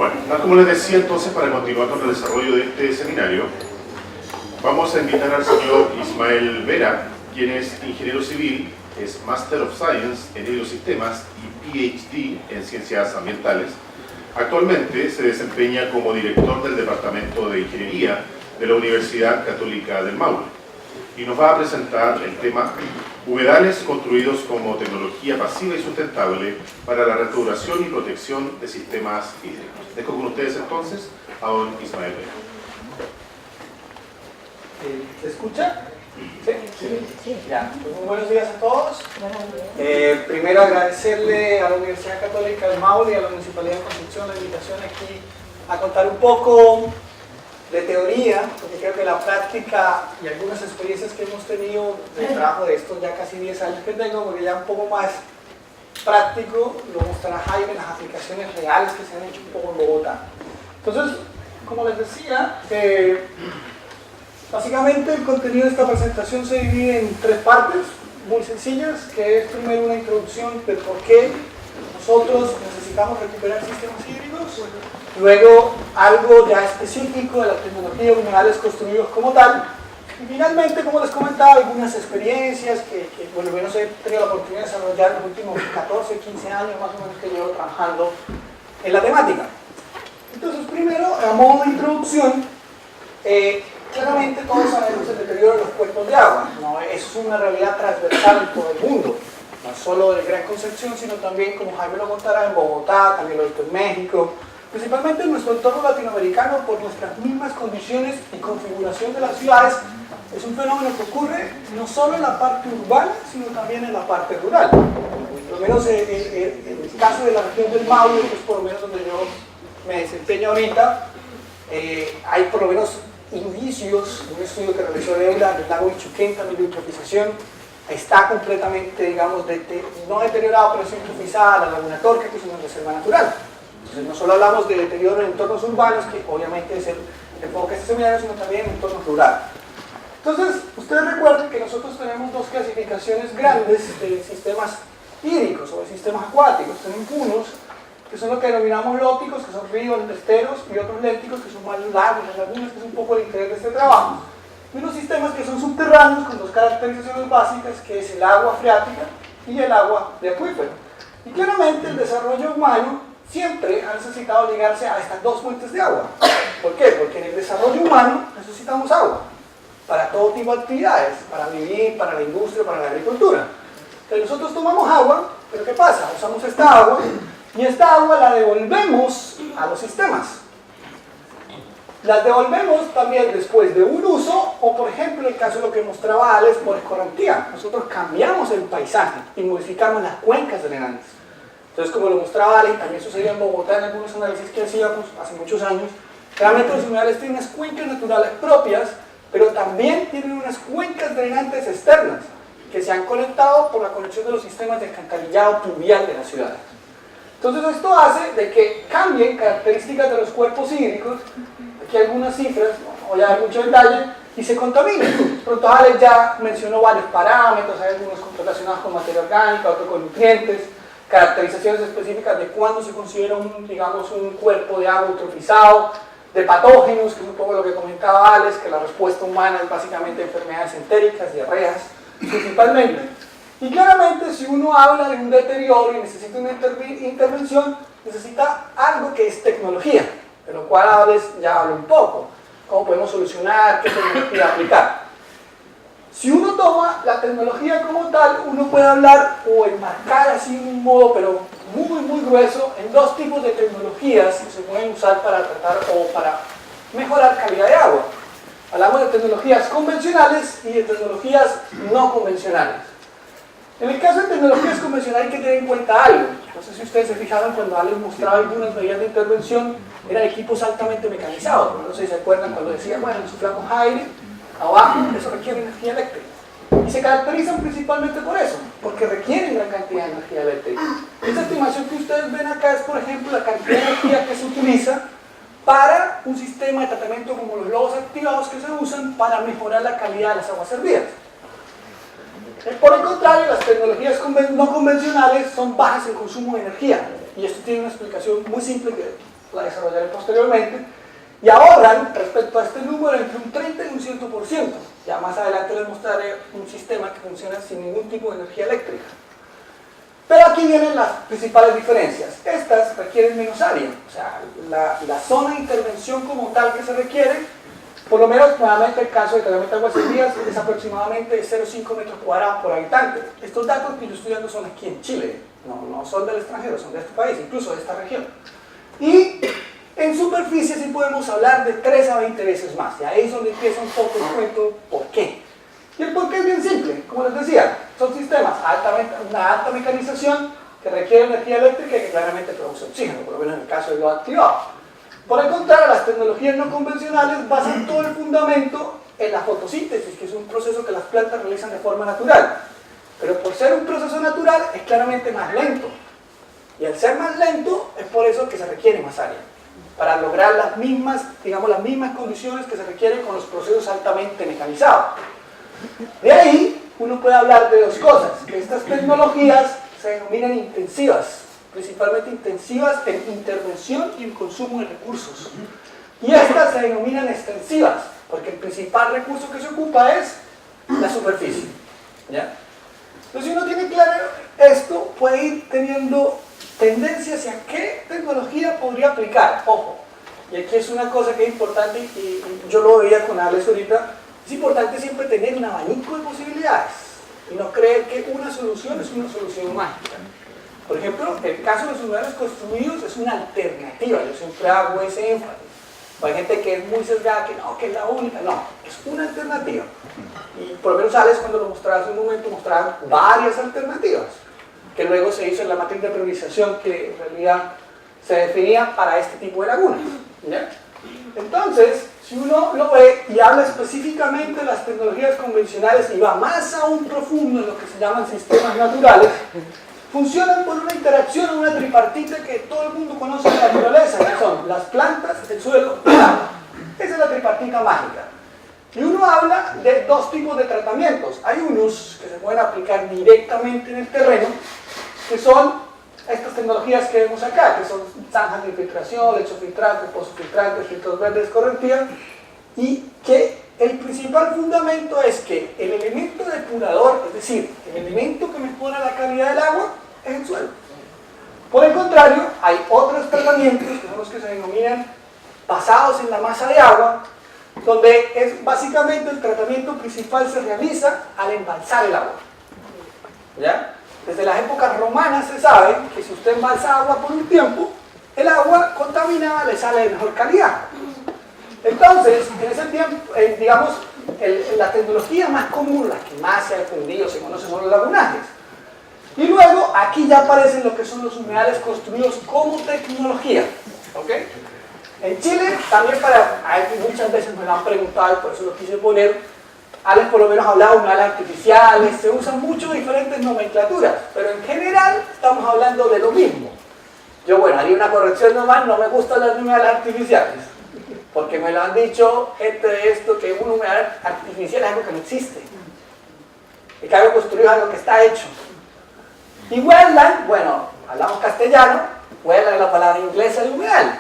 Bueno, tal como les decía entonces, para continuar con el desarrollo de este seminario, vamos a invitar al señor Ismael Vera, quien es ingeniero civil, es Master of Science en Hidrosistemas y PhD en Ciencias Ambientales. Actualmente se desempeña como director del Departamento de Ingeniería de la Universidad Católica del Maule y nos va a presentar el tema Humedales construidos como tecnología pasiva y sustentable para la restauración y protección de sistemas hídricos. Dejo con ustedes entonces a don Ismael Vera. ¿Se escucha? ¿Sí? Sí. Ya. Pues muy buenos días a todos. Primero agradecerle a la Universidad Católica del Maule y a la Municipalidad de Concepción la invitación aquí a contar un poco de teoría, porque creo que la práctica y algunas experiencias que hemos tenido de trabajo de estos ya casi 10 años que tengo, porque ya un poco más práctico, lo mostrará Jaime, las aplicaciones reales que se han hecho un poco en Bogotá. Entonces, como les decía, básicamente el contenido de esta presentación se divide en 3 partes muy sencillas, que es primero una introducción de por qué nosotros necesitamos recuperar sistemas hídricos, luego algo ya específico de la tecnología de humedales construidos como tal, y finalmente, como les comentaba, algunas experiencias que bueno, menos he tenido la oportunidad de desarrollar en los últimos 14, 15 años más o menos que llevo trabajando en la temática. Entonces, primero, a modo de introducción, claramente todos sabemos el deterioro de los cuerpos de agua, ¿no? Es una realidad transversal en todo el mundo, no solo de Gran Concepción, sino también, como Jaime lo contará, en Bogotá, también lo he visto en México, principalmente en nuestro entorno latinoamericano por nuestras mismas condiciones y configuración de las ciudades. Es un fenómeno que ocurre no solo en la parte urbana, sino también en la parte rural. Por lo menos en el caso de la región del Maule, que es por lo menos donde yo me desempeño ahorita, hay por lo menos indicios de un estudio que realizó Eula del lago Ichuquén, también de eutrofización. Está completamente, digamos, no deteriorado, pero sí eutrofizada la laguna Torca, que es una reserva natural. Entonces, no solo hablamos de deterioro en entornos urbanos, que obviamente es el enfoque de este seminario, sino también en entornos rurales. Entonces, ustedes recuerden que nosotros tenemos 2 clasificaciones grandes de sistemas hídricos o de sistemas acuáticos. Tenemos unos que son lo que denominamos lóticos, que son ríos, esteros, y otros lénticos, que son más lagos, lagunas, que es un poco el interés de este trabajo. Y unos sistemas que son subterráneos, con 2 caracterizaciones básicas, que es el agua freática y el agua de acuífero. Y claramente el desarrollo humano siempre ha necesitado ligarse a estas 2 fuentes de agua. ¿Por qué? Porque en el desarrollo humano necesitamos agua para todo tipo de actividades, para vivir, para la industria, para la agricultura. Entonces nosotros tomamos agua, pero ¿qué pasa? Usamos esta agua y esta agua la devolvemos a los sistemas. Las devolvemos también después de un uso, o por ejemplo, el caso de lo que mostraba Alex por escorrentía. Nosotros cambiamos el paisaje y modificamos las cuencas drenantes. Entonces, como lo mostraba Alex, también sucedió en Bogotá en algunos análisis que hacíamos hace muchos años, realmente los humedales tienen unas cuencas naturales propias, pero también tienen unas cuencas drenantes externas que se han conectado por la conexión de los sistemas de alcantarillado pluvial de las ciudades. Entonces esto hace de que cambien características de los cuerpos hídricos, aquí algunas cifras, no voy a dar mucho detalle, y se contaminen. Pronto Alex ya mencionó varios parámetros, hay algunos relacionados con materia orgánica, otros con nutrientes, caracterizaciones específicas de cuándo se considera digamos, un cuerpo de agua eutrofizado, de patógenos, que es un poco lo que comentaba Alex, que la respuesta humana es básicamente enfermedades entéricas, diarreas, principalmente. Y claramente, si uno habla de un deterioro y necesita una intervención, necesita algo que es tecnología, de lo cual a veces ya hablo un poco. ¿Cómo podemos solucionar? ¿Qué tecnología aplicar? Si uno toma la tecnología como tal, uno puede hablar o enmarcar así de un modo, pero muy grueso, en 2 tipos de tecnologías que se pueden usar para tratar o para mejorar calidad de agua. Hablamos de tecnologías convencionales y de tecnologías no convencionales. En el caso de tecnologías convencionales hay que tener en cuenta algo. No sé si ustedes se fijaron cuando Alex mostraba algunas medidas de intervención, eran equipos altamente mecanizados. No sé si se acuerdan cuando decía, bueno, insuflamos aire, abajo, eso requiere energía eléctrica. Y se caracterizan principalmente por eso, porque requieren gran cantidad de energía eléctrica. Esta estimación que ustedes ven acá es, por ejemplo, la cantidad de energía que se utiliza para un sistema de tratamiento como los lobos activados que se usan para mejorar la calidad de las aguas servidas. Por el contrario, las tecnologías no convencionales son bajas en consumo de energía. Y esto tiene una explicación muy simple que la desarrollaré posteriormente, y ahorran respecto a este número entre un 30 y un 100%. Ya más adelante les mostraré un sistema que funciona sin ningún tipo de energía eléctrica. Pero aquí vienen las principales diferencias. Estas requieren menos área, o sea, la zona de intervención como tal que se requiere, por lo menos nuevamente el caso de Tratamiento de Aguas Servidas, es aproximadamente 0,5 metros cuadrados por habitante. Estos datos que yo estoy dando son aquí en Chile, no son del extranjero, son de este país, incluso de esta región. Y en superficie sí podemos hablar de 3 a 20 veces más, y ahí es donde empieza un poco el cuento por qué. Y el por qué es bien simple, como les decía, son sistemas, una alta mecanización que requiere energía eléctrica y que claramente produce oxígeno, por lo menos en el caso de lo activado. Por el contrario, las tecnologías no convencionales basan todo el fundamento en la fotosíntesis, que es un proceso que las plantas realizan de forma natural. Pero por ser un proceso natural es claramente más lento. Y al ser más lento es por eso que se requiere más área, para lograr las mismas condiciones que se requieren con los procesos altamente mecanizados. De ahí uno puede hablar de dos cosas, que estas tecnologías se denominan intensivas, principalmente intensivas en intervención y en consumo de recursos. Y estas se denominan extensivas, porque el principal recurso que se ocupa es la superficie. ¿Ya? Entonces, si uno tiene claro esto, puede ir teniendo tendencia hacia qué tecnología podría aplicar. Ojo, y aquí es una cosa que es importante, y yo lo veía con Alex ahorita, es importante siempre tener un abanico de posibilidades y no creer que una solución es una solución mágica. Por ejemplo, el caso de los humedales construidos es una alternativa, yo siempre hago ese énfasis. Hay gente que es muy sesgada, que es la única, no, es una alternativa. Y por lo menos Alex, cuando lo mostraba hace un momento, mostraba varias alternativas, que luego se hizo en la matriz de priorización que en realidad se definía para este tipo de lagunas. ¿Ya? Entonces, si uno lo ve y habla específicamente de las tecnologías convencionales y va más aún profundo en lo que se llaman sistemas naturales, funcionan por una interacción o una tripartita que todo el mundo conoce en la naturaleza, que son las plantas, el suelo y el agua. Esa es la tripartita mágica. Y uno habla de dos tipos de tratamientos. Hay unos que se pueden aplicar directamente en el terreno, que son estas tecnologías que vemos acá, que son zanjas de infiltración, lechofiltrantes, pozofiltrantes, filtros verdes, correntía, y que el principal fundamento es que el elemento depurador, es decir, el elemento que mejora la calidad del agua, es el suelo. Por el contrario, hay otros tratamientos, que son los que se denominan basados en la masa de agua, donde es básicamente el tratamiento principal se realiza al embalsar el agua. ¿Ya? Desde las épocas romanas se sabe que si usted embalsa agua por un tiempo, el agua contaminada le sale de mejor calidad. Entonces, en ese tiempo, digamos, la tecnología más común, la que más se ha difundido, se conoce, son los lagunajes. Y luego, aquí ya aparecen lo que son los humedales construidos como tecnología. ¿Ok? En Chile, también muchas veces me lo han preguntado y por eso lo quise poner. Alex por lo menos hablaba de humedales artificiales, se usan mucho diferentes nomenclaturas, pero en general estamos hablando de lo mismo. Yo, bueno, haría una corrección nomás, no me gustan las humedales artificiales, porque me lo han dicho esto, que un humedal artificial es algo que no existe, y que algo construido es algo que está hecho. Y wetland, bueno, hablamos castellano, wetland es la palabra inglesa de humedal.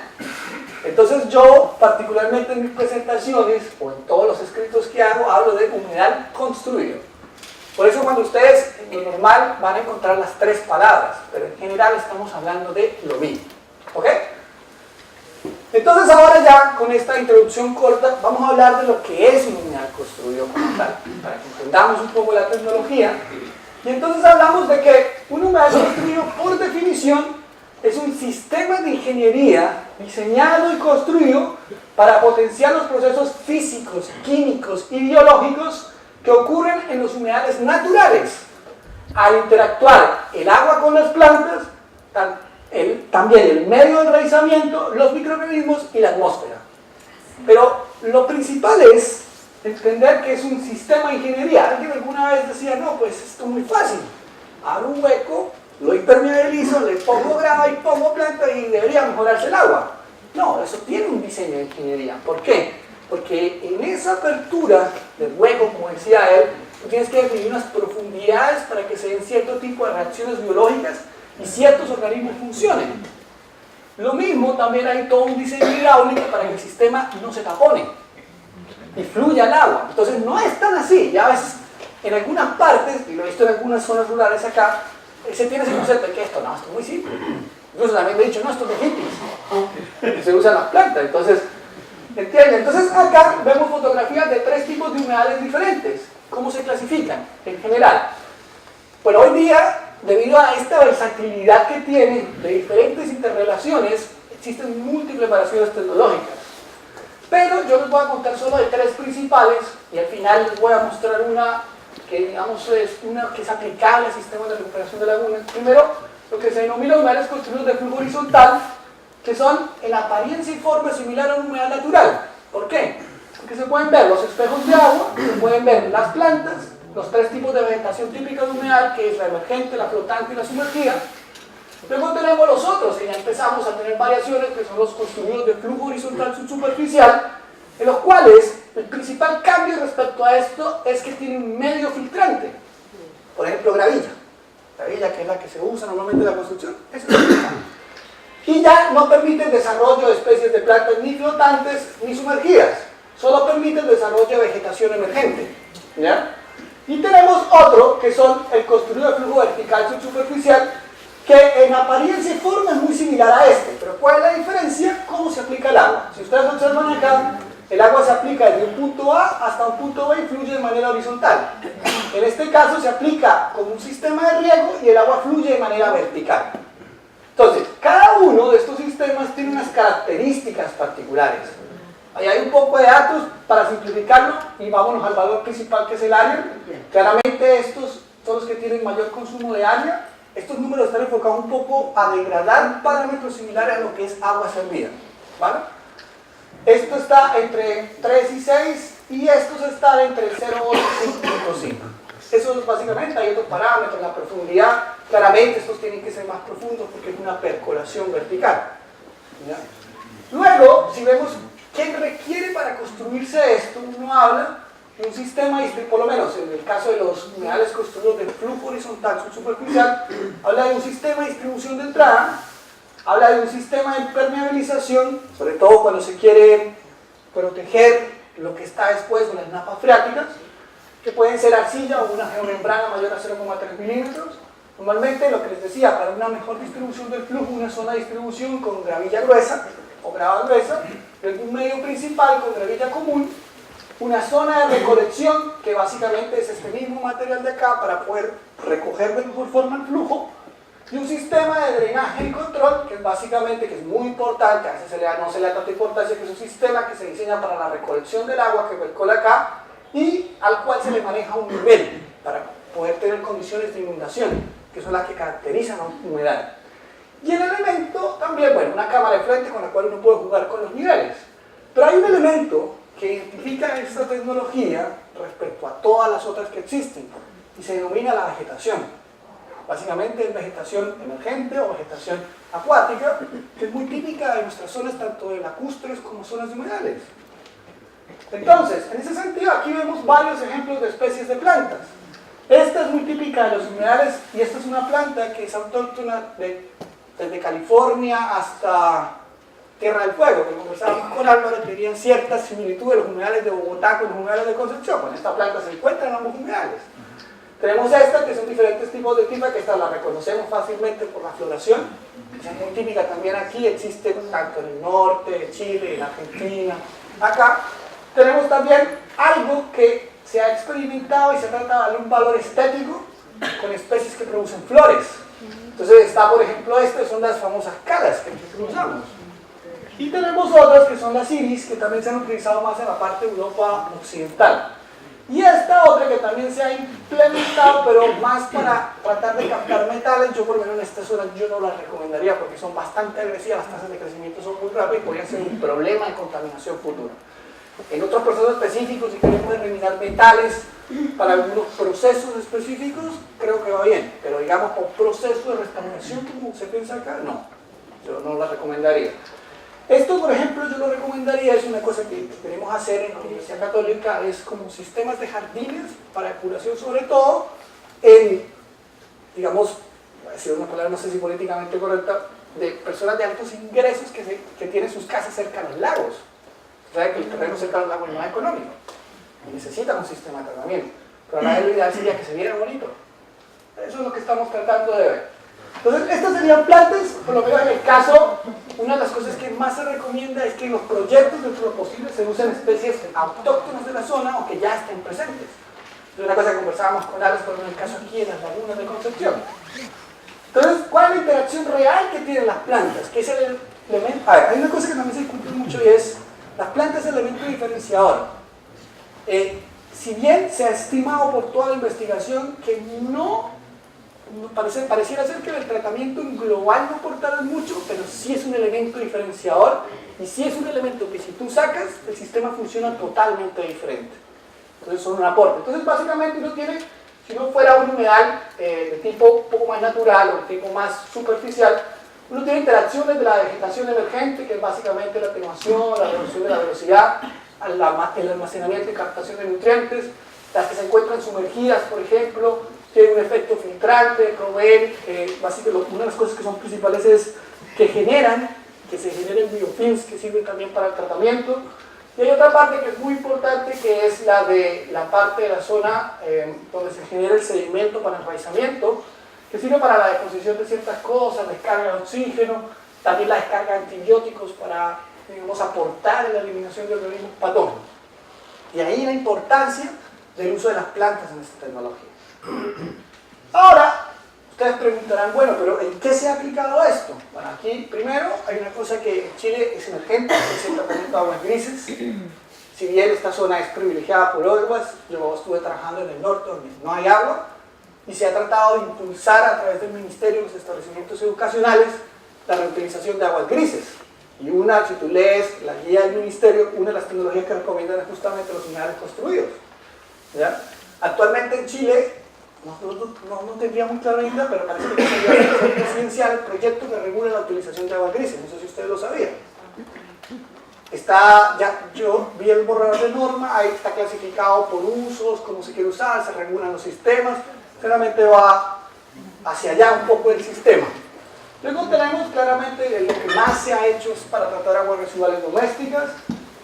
Entonces yo, particularmente en mis presentaciones, o en todos los escritos que hago, hablo de humedal construido. Por eso cuando ustedes, en lo normal, van a encontrar las tres palabras, pero en general estamos hablando de lo mismo. ¿Ok? Entonces ahora ya, con esta introducción corta, vamos a hablar de lo que es un humedal construido como tal, para que entendamos un poco la tecnología. Y entonces hablamos de que un humedal construido, por definición, es un sistema de ingeniería diseñado y construido para potenciar los procesos físicos, químicos y biológicos que ocurren en los humedales naturales al interactuar el agua con las plantas, también el medio de enraizamiento, los microorganismos y la atmósfera. Pero lo principal es entender que es un sistema de ingeniería. Alguien alguna vez decía, no, pues esto es muy fácil, abro un hueco, lo impermeabilizo, le pongo grava y pongo planta y debería mejorarse el agua. No, eso tiene un diseño de ingeniería. ¿Por qué? Porque en esa apertura del hueco, como decía él, tú tienes que definir unas profundidades para que se den cierto tipo de reacciones biológicas y ciertos organismos funcionen. Lo mismo, también hay todo un diseño hidráulico para que el sistema no se tapone y fluya el agua. Entonces no es tan así, ya a veces en algunas partes, y lo he visto en algunas zonas rurales acá, se tiene ese concepto de que esto es muy simple. Incluso también me he dicho, no, esto es de hippies, se usan las plantas, entonces, ¿entienden? Entonces acá vemos fotografías de 3 tipos de humedales diferentes. ¿Cómo se clasifican en general? Bueno, hoy día, debido a esta versatilidad que tienen de diferentes interrelaciones, existen múltiples variaciones tecnológicas. Pero yo les voy a contar solo de 3 principales y al final les voy a mostrar una que digamos es una que es aplicable al sistema de recuperación de lagunas. Primero, lo que se denomina humedales construidos de flujo horizontal, que son en apariencia y forma similar a un humedal natural. ¿Por qué? Porque se pueden ver los espejos de agua, se pueden ver las plantas, los 3 tipos de vegetación típica de humedal, que es la emergente, la flotante y la sumergida. Luego tenemos los otros, que ya empezamos a tener variaciones, que son los construidos de flujo horizontal subsuperficial, en los cuales el principal cambio respecto a esto es que tiene un medio filtrante. Por ejemplo, gravilla. Gravilla, que es la que se usa normalmente en la construcción, eso es filtrante. Y ya no permite el desarrollo de especies de plantas ni flotantes ni sumergidas. Solo permite el desarrollo de vegetación emergente. ¿Ya? Y tenemos otro, que son el construido de flujo vertical subsuperficial, que en apariencia y forma es muy similar a este, pero ¿cuál es la diferencia? ¿Cómo se aplica el agua? Si ustedes observan acá, el agua se aplica desde un punto A hasta un punto B y fluye de manera horizontal. En este caso se aplica como un sistema de riego y el agua fluye de manera vertical. Entonces, cada uno de estos sistemas tiene unas características particulares. Ahí hay un poco de datos para simplificarlo y vámonos al valor principal, que es el área. Claramente estos son los que tienen mayor consumo de área. Estos números están enfocados un poco a degradar parámetros similares a lo que es agua servida, ¿vale? Esto está entre 3 y 6 y estos están entre 0,8 y 5.5. Eso es básicamente, hay otros parámetros, la profundidad, claramente estos tienen que ser más profundos porque es una percolación vertical. ¿Ya? Luego, si vemos qué requiere para construirse esto, uno habla de un sistema, por lo menos en el caso de los humedales construidos de flujo horizontal subsuperficial, habla de un sistema de distribución de entrada, habla de un sistema de impermeabilización, sobre todo cuando se quiere proteger lo que está después de las napas freáticas, que pueden ser arcilla o una geomembrana mayor a 0,3 milímetros. Normalmente, lo que les decía, para una mejor distribución del flujo, una zona de distribución con gravilla gruesa o grava gruesa, un medio principal con gravilla común, una zona de recolección, que básicamente es este mismo material de acá para poder recoger de mejor forma el flujo, y un sistema de drenaje y control, que es básicamente, que es muy importante, a veces no se le da tanta importancia, que es un sistema que se diseña para la recolección del agua que percola acá, y al cual se le maneja un nivel para poder tener condiciones de inundación, que son las que caracterizan a un humedal. Y el elemento también, bueno, una cámara de frente con la cual uno puede jugar con los niveles. Pero hay un elemento que identifica esta tecnología respecto a todas las otras que existen, y se denomina la vegetación. Básicamente es vegetación emergente o vegetación acuática, que es muy típica de nuestras zonas, tanto de lacustres como zonas de humedales. Entonces, en ese sentido, aquí vemos varios ejemplos de especies de plantas. Esta es muy típica de los humedales y esta es una planta que es autóctona desde California hasta Tierra del Fuego, que conversábamos con Álvaro, tenían ciertas similitudes los humedales de Bogotá con los humedales de Concepción. Con esta planta se encuentran ambos humedales. Tenemos esta, que son diferentes tipos de tifa, que esta la reconocemos fácilmente por la floración, que es muy típica también aquí, existe tanto en el norte de Chile, en Argentina, acá. Tenemos también algo que se ha experimentado y se trata de darle un valor estético con especies que producen flores. Entonces está, por ejemplo, estas son las famosas calas que usamos. Y tenemos otras que son las iris, que también se han utilizado más en la parte de Europa occidental. Y esta otra que también se ha implementado, pero más para tratar de captar metales, yo por lo menos en esta zona yo no la recomendaría porque son bastante agresivas, las tasas de crecimiento son muy rápidas y podrían ser un problema de contaminación futura. En otros procesos específicos, si queremos eliminar metales para algunos procesos específicos, creo que va bien, pero digamos por proceso de restauración como se piensa acá, no, yo no la recomendaría. Esto, por ejemplo, yo lo recomendaría, es una cosa que queremos hacer en la Universidad Católica, es como sistemas de jardines para depuración, sobre todo en, digamos, voy a decir una palabra no sé si políticamente correcta, de personas de altos ingresos que tienen sus casas cerca de los lagos. O sea, que el terreno cerca de los lagos no es económico y necesitan un sistema de tratamiento. Pero a la vez lo ideal sería que se viera bonito. Eso es lo que estamos tratando de ver. Entonces, estas serían plantas, por lo menos en el caso, una de las cosas que más se recomienda es que en los proyectos dentro de lo posible se usen especies autóctonas de la zona o que ya estén presentes. Es una cosa que conversábamos con Alex, por ejemplo, en el caso aquí en las lagunas de Concepción. Entonces, ¿cuál es la interacción real que tienen las plantas? ¿Qué es el elemento? A ver, hay una cosa que también se discute mucho y es, las plantas es el elemento diferenciador. Si bien se ha estimado por toda la investigación que pareciera ser que el tratamiento en global no aportará mucho, pero sí es un elemento diferenciador y sí es un elemento que si tú sacas, el sistema funciona totalmente diferente. Entonces son un aporte. Entonces básicamente uno tiene, si no fuera un humedal de tipo un poco más natural o de tipo más superficial, uno tiene interacciones de la vegetación emergente, que es básicamente la atenuación, la reducción de la velocidad, el almacenamiento y captación de nutrientes, las que se encuentran sumergidas, por ejemplo, tienen un efecto filtrante, proveen, básicamente una de las cosas que son principales es que se generen biofilms que sirven también para el tratamiento. Y hay otra parte que es muy importante, que es la parte de la zona donde se genera el sedimento para enraizamiento, que sirve para la deposición de ciertas cosas, descarga de oxígeno, también la descarga de antibióticos para, digamos, aportar en la eliminación de organismos patógenos. Y ahí la importancia del uso de las plantas en esta tecnología. Ahora, ustedes preguntarán, bueno, pero ¿en qué se ha aplicado esto? Bueno, aquí primero hay una cosa que en Chile es emergente, que es el tratamiento de aguas grises. Si bien esta zona es privilegiada por aguas, yo estuve trabajando en el norte donde no hay agua, y se ha tratado de impulsar a través del Ministerio de los establecimientos educacionales la reutilización de aguas grises. Y si tú lees la guía del Ministerio, una de las tecnologías que recomiendan es justamente los humedales construidos. ¿Ya? Actualmente en Chile, no tendría muy claro ainda, pero parece que sería presidencial el proyecto que regula la utilización de aguas grises. No sé si ustedes lo sabían. Yo vi el borrador de norma, ahí está clasificado por usos, cómo se quiere usar, se regulan los sistemas, claramente va hacia allá un poco el sistema. Luego tenemos claramente lo que más se ha hecho es para tratar aguas residuales domésticas,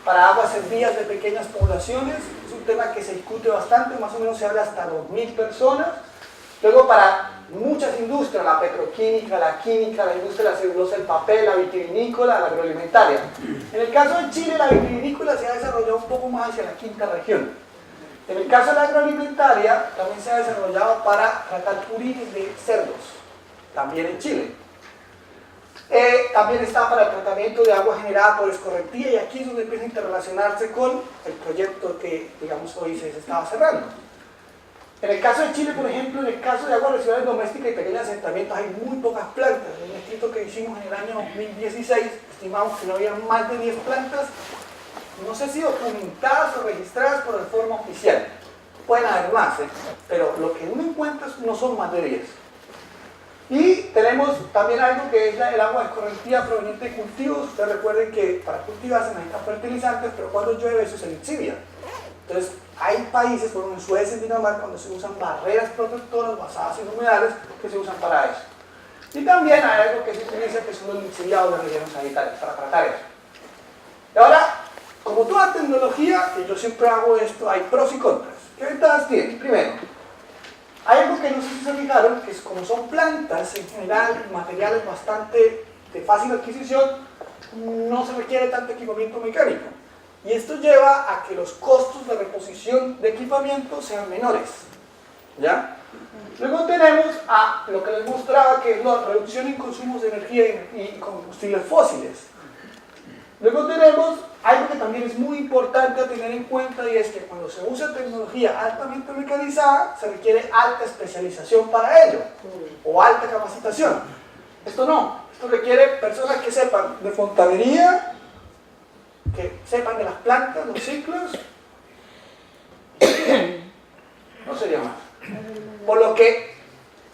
para aguas en vías de pequeñas poblaciones, es un tema que se discute bastante, más o menos se habla hasta 2.000 personas. Luego para muchas industrias, la petroquímica, la química, la industria de la celulosa, el papel, la vitivinícola, la agroalimentaria. En el caso de Chile, la vitivinícola se ha desarrollado un poco más hacia la quinta región. En el caso de la agroalimentaria, también se ha desarrollado para tratar purines de cerdos, también en Chile. También está para el tratamiento de agua generada por escorrentía, y aquí es donde empieza a interrelacionarse con el proyecto que, digamos, hoy se estaba cerrando. En el caso de Chile, por ejemplo, en el caso de aguas residuales domésticas y pequeños asentamientos hay muy pocas plantas. En un escrito que hicimos en el año 2016, estimamos que no había más de 10 plantas, no sé si documentadas o registradas por de forma oficial. Pueden haber más, pero lo que uno encuentra no son más de 10. Y tenemos también algo que es el agua de escorrentía proveniente de cultivos. Ustedes recuerden que para cultivar se necesitan fertilizantes, pero cuando llueve eso se lixivia. Entonces, hay países, por ejemplo en Suecia y Dinamarca, donde se usan barreras protectoras basadas en humedales que se usan para eso. Y también hay algo que se utiliza que son los lixiviados de rellenos sanitarios para tratar eso. Y ahora, como toda tecnología, y yo siempre hago esto, hay pros y contras. ¿Qué ventajas tiene? Primero, hay algo que no sé si se fijaron, que es como son plantas en general, materiales bastante de fácil adquisición, no se requiere tanto equipamiento mecánico. Y esto lleva a que los costos de reposición de equipamiento sean menores. ¿Ya? Luego tenemos a lo que les mostraba, que es la reducción en consumos de energía y combustibles fósiles. Luego tenemos algo que también es muy importante a tener en cuenta, y es que cuando se usa tecnología altamente mecanizada, se requiere alta especialización para ello, o alta capacitación. Esto no, esto requiere personas que sepan de fontanería, que sepan de las plantas, los ciclos, no sería más. Por lo que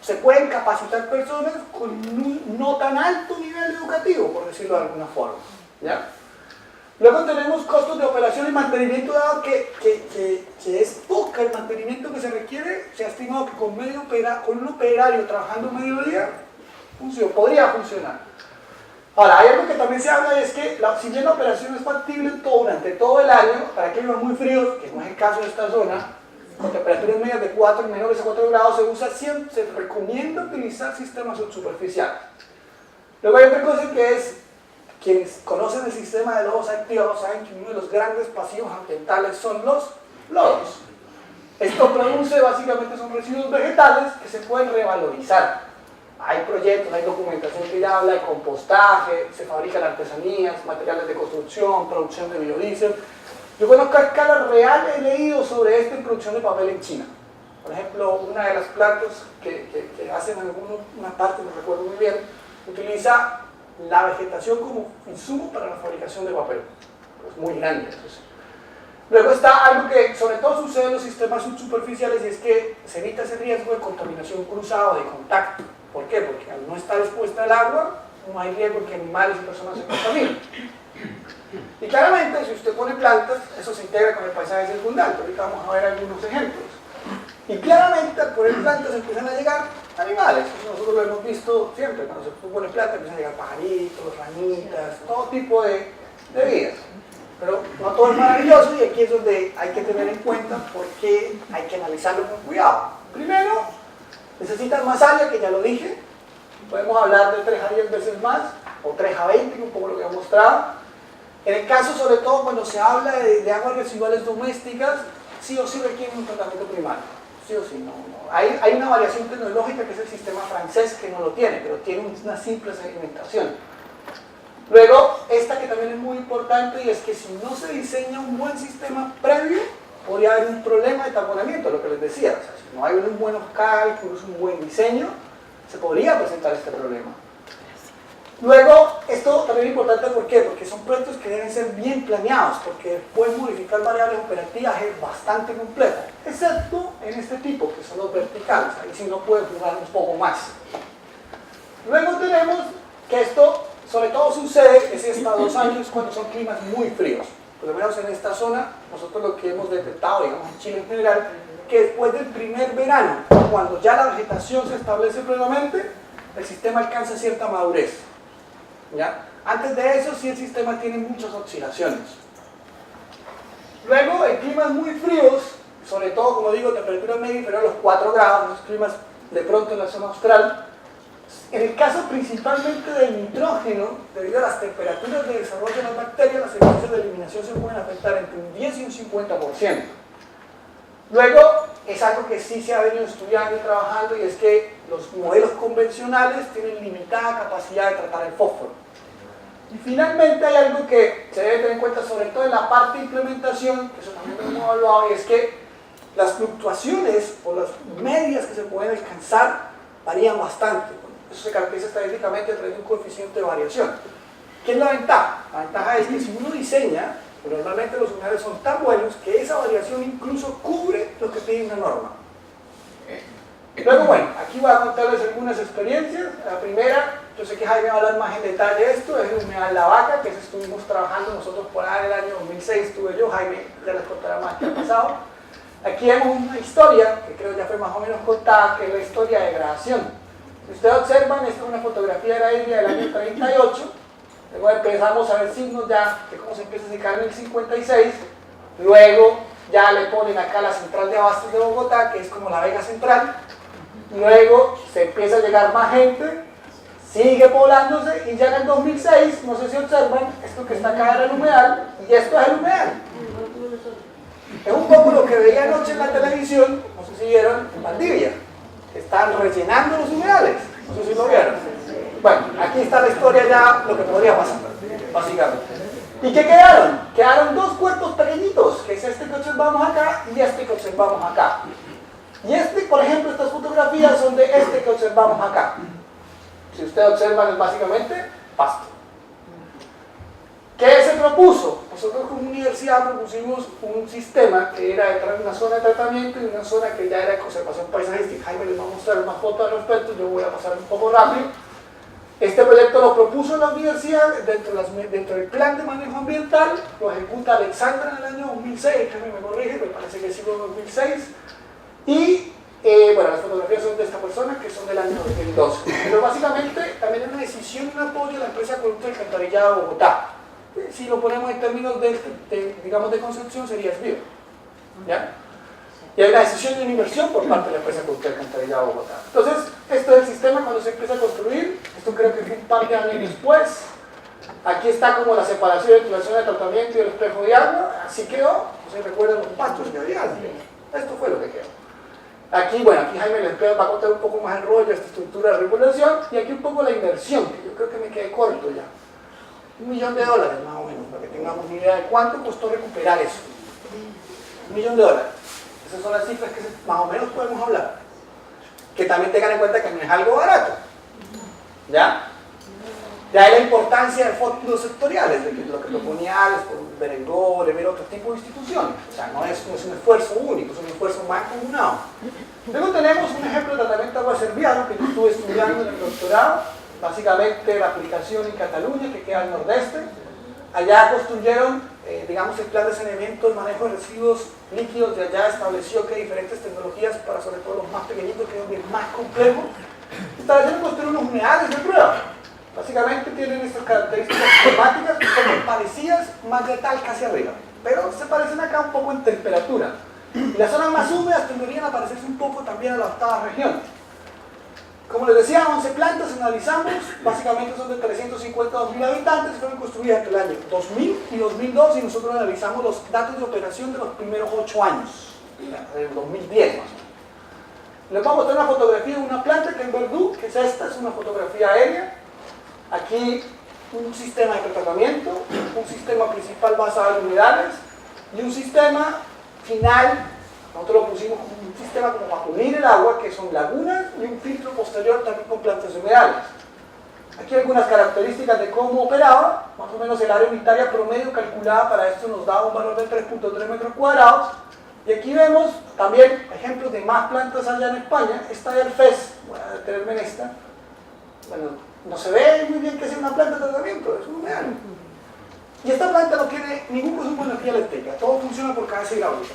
se pueden capacitar personas con un no tan alto nivel educativo, por decirlo de alguna forma. ¿Ya? Luego tenemos costos de operación y mantenimiento, dado que es poca el mantenimiento que se requiere. Se ha estimado que con un operario trabajando mediodía podría funcionar. Ahora, hay algo que también se habla, es que si bien la operación es factible durante todo el año, para climas muy fríos, que no es el caso de esta zona, con temperaturas medias de 4 y menores a 4 grados, se recomienda utilizar sistemas subsuperficiales. Luego hay otra cosa que es, quienes conocen el sistema de lodos activados saben que uno de los grandes pasivos ambientales son los lodos. Esto produce, básicamente son residuos vegetales que se pueden revalorizar. Hay proyectos, hay documentación que ya habla de compostaje, se fabrican artesanías, materiales de construcción, producción de biodiesel. Yo conozco a escala real, he leído sobre esto en producción de papel en China. Por ejemplo, una de las plantas que hacen en alguna parte, no recuerdo muy bien, utiliza la vegetación como insumo para la fabricación de papel. Es muy grande eso sí. Luego está algo que sobre todo sucede en los sistemas subsuperficiales, y es que se evita ese riesgo de contaminación cruzada o de contacto. ¿Por qué? Porque al no estar expuesta al agua, no hay riesgo de que animales y personas se contaminen. Y claramente, si usted pone plantas, eso se integra con el paisaje circundante. Ahorita vamos a ver algunos ejemplos. Y claramente, al poner plantas empiezan a llegar animales. Eso nosotros lo hemos visto siempre. Cuando se pone plantas empiezan a llegar pajaritos, ranitas, todo tipo de vidas. Pero no todo es maravilloso, y aquí es donde hay que tener en cuenta por qué hay que analizarlo con cuidado. Primero, necesitan más área, que ya lo dije. Podemos hablar de 3 a 10 veces más, o 3 a 20, un poco lo que he mostrado. En el caso, sobre todo, cuando se habla de aguas residuales domésticas, sí o sí requieren un tratamiento primario. Sí o sí, no. Hay una variación tecnológica que es el sistema francés, que no lo tiene, pero tiene una simple sedimentación. Luego, esta que también es muy importante, y es que si no se diseña un buen sistema previo, podría haber un problema de taponamiento, lo que les decía. O sea, si no hay unos buenos cálculos, un buen diseño, se podría presentar este problema. Luego, esto también es importante, ¿por qué? Porque son proyectos que deben ser bien planeados, porque después modificar variables operativas es bastante complejo, excepto en este tipo, que son los verticales. Ahí sí no pueden jugar un poco más. Luego tenemos que esto, sobre todo sucede, es hasta 2 años cuando son climas muy fríos. Por lo menos en esta zona, nosotros lo que hemos detectado, digamos en Chile en general, que después del primer verano, cuando ya la vegetación se establece plenamente, el sistema alcanza cierta madurez. ¿Ya? Antes de eso, sí, el sistema tiene muchas oscilaciones. Luego, en climas muy fríos, sobre todo, como digo, temperatura media inferior a los 4 grados, esos climas de pronto en la zona austral, en el caso principalmente del nitrógeno, debido a las temperaturas de desarrollo de las bacterias, las eficiencias de eliminación se pueden afectar entre un 10 y un 50%. Luego, es algo que sí se ha venido estudiando y trabajando, y es que los modelos convencionales tienen limitada capacidad de tratar el fósforo. Y finalmente hay algo que se debe tener en cuenta, sobre todo en la parte de implementación, que eso también lo hemos evaluado, y es que las fluctuaciones o las medias que se pueden alcanzar varían bastante. Eso se caracteriza estadísticamente a través de un coeficiente de variación. ¿Qué es la ventaja? La ventaja es que si uno diseña, normalmente los humedales son tan buenos que esa variación incluso cubre lo que pide una norma. Luego, bueno, aquí voy a contarles algunas experiencias. La primera, yo sé que Jaime va a hablar más en detalle de esto, es el humedal La Vaca, que estuvimos trabajando nosotros por ahí en el año 2006, estuve yo, Jaime ya les contará más qué ha pasado. Aquí vemos una historia, que creo ya fue más o menos contada, que es la historia de degradación. Si ustedes observan, esta es una fotografía aérea del año 38, luego empezamos a ver signos ya de cómo se empieza a secar en el 56, luego ya le ponen acá la central de abastos de Bogotá, que es como la Vega Central, luego se empieza a llegar más gente, sigue poblándose, y ya en el 2006, no sé si observan, esto que está acá era el humedal, y esto es el humedal. Es un poco lo que veía anoche en la televisión, no sé si vieron, en Valdivia, que están rellenando los humedales, no sé si lo vieron. Bueno, aquí está la historia ya, lo que podría pasar, básicamente. ¿Y qué quedaron? Quedaron 2 cuerpos pequeñitos, que es este que observamos acá y este que observamos acá. Y este, por ejemplo, estas fotografías son de este que observamos acá. Si ustedes observan, es básicamente pasto. ¿Qué se propuso? Nosotros como universidad propusimos un sistema que era una zona de tratamiento y una zona que ya era de conservación paisajística. Jaime les va a mostrar una foto al respecto, yo voy a pasar un poco rápido. Este proyecto lo propuso la universidad dentro del plan de manejo ambiental, lo ejecuta Alexandra en el año 2006, Jaime me corrige, me parece que sí fue en 2006, y Bueno, las fotografías son de esta persona, que son del año 2012. Pero básicamente también es una decisión y un apoyo de la empresa Acueducto del Alcantarillado de Bogotá. Si lo ponemos en términos digamos, de concepción, sería SBIO. ¿Ya? Y hay una decisión y una inversión por parte de la empresa Acueducto del Alcantarillado de Bogotá. Entonces, esto es el sistema cuando se empieza a construir. Esto creo que fue un par de años después. Aquí está como la separación entre la zona de tratamiento y el espejo de agua. Así quedó. No se recuerdan los patos que había. Esto fue lo que quedó. Aquí, bueno, aquí Jaime les va a contar un poco más el rollo, esta estructura de regulación, y aquí un poco la inversión, que yo creo que me quedé corto ya. $1 millón más o menos, para que tengamos una idea de cuánto costó recuperar eso. $1 millón. Esas son las cifras que más o menos podemos hablar. Que también tengan en cuenta que no es algo barato. ¿Ya? De ahí la importancia de fondos sectoriales, de lo que proponía Alex, con Berengol, de ver otro tipo de instituciones. O sea, no es un esfuerzo único, es un esfuerzo mancomunado. Luego tenemos un ejemplo de tratamiento de agua serviado que yo estuve estudiando en el doctorado, básicamente la aplicación en Cataluña, que queda al nordeste. Allá construyeron, digamos, el plan de saneamiento y manejo de residuos líquidos. De allá estableció que hay diferentes tecnologías para, sobre todo los más pequeñitos, que es donde es más complejo. Establecieron construir unos humedales de prueba. Básicamente tienen estas características climáticas que son parecidas, más de tal casi arriba, pero se parecen acá un poco en temperatura. Y las zonas más húmedas tenderían a parecerse un poco también a la octava región. Como les decía, 11 plantas analizamos, básicamente son de 350 a 2.000 habitantes, fueron construidas entre el año 2000 y 2002, y nosotros analizamos los datos de operación de los primeros 8 años, del 2010 más o menos. Les voy a mostrar una fotografía de una planta que en Verdú, que es esta, es una fotografía aérea. Aquí un sistema de tratamiento, un sistema principal basado en humedales y un sistema final, nosotros lo pusimos como un sistema como para unir el agua, que son lagunas, y un filtro posterior también con plantas humedales. Aquí algunas características de cómo operaba, más o menos el área unitaria promedio calculada para esto nos daba un valor de 3.3 metros cuadrados, y aquí vemos también ejemplos de más plantas allá en España. Esta de Alfés, voy a detenerme en esta, bueno, no se ve muy bien que sea una planta de tratamiento, es un humedal. Y esta planta no tiene ningún consumo de energía eléctrica, todo funciona por cabeza hidráulica.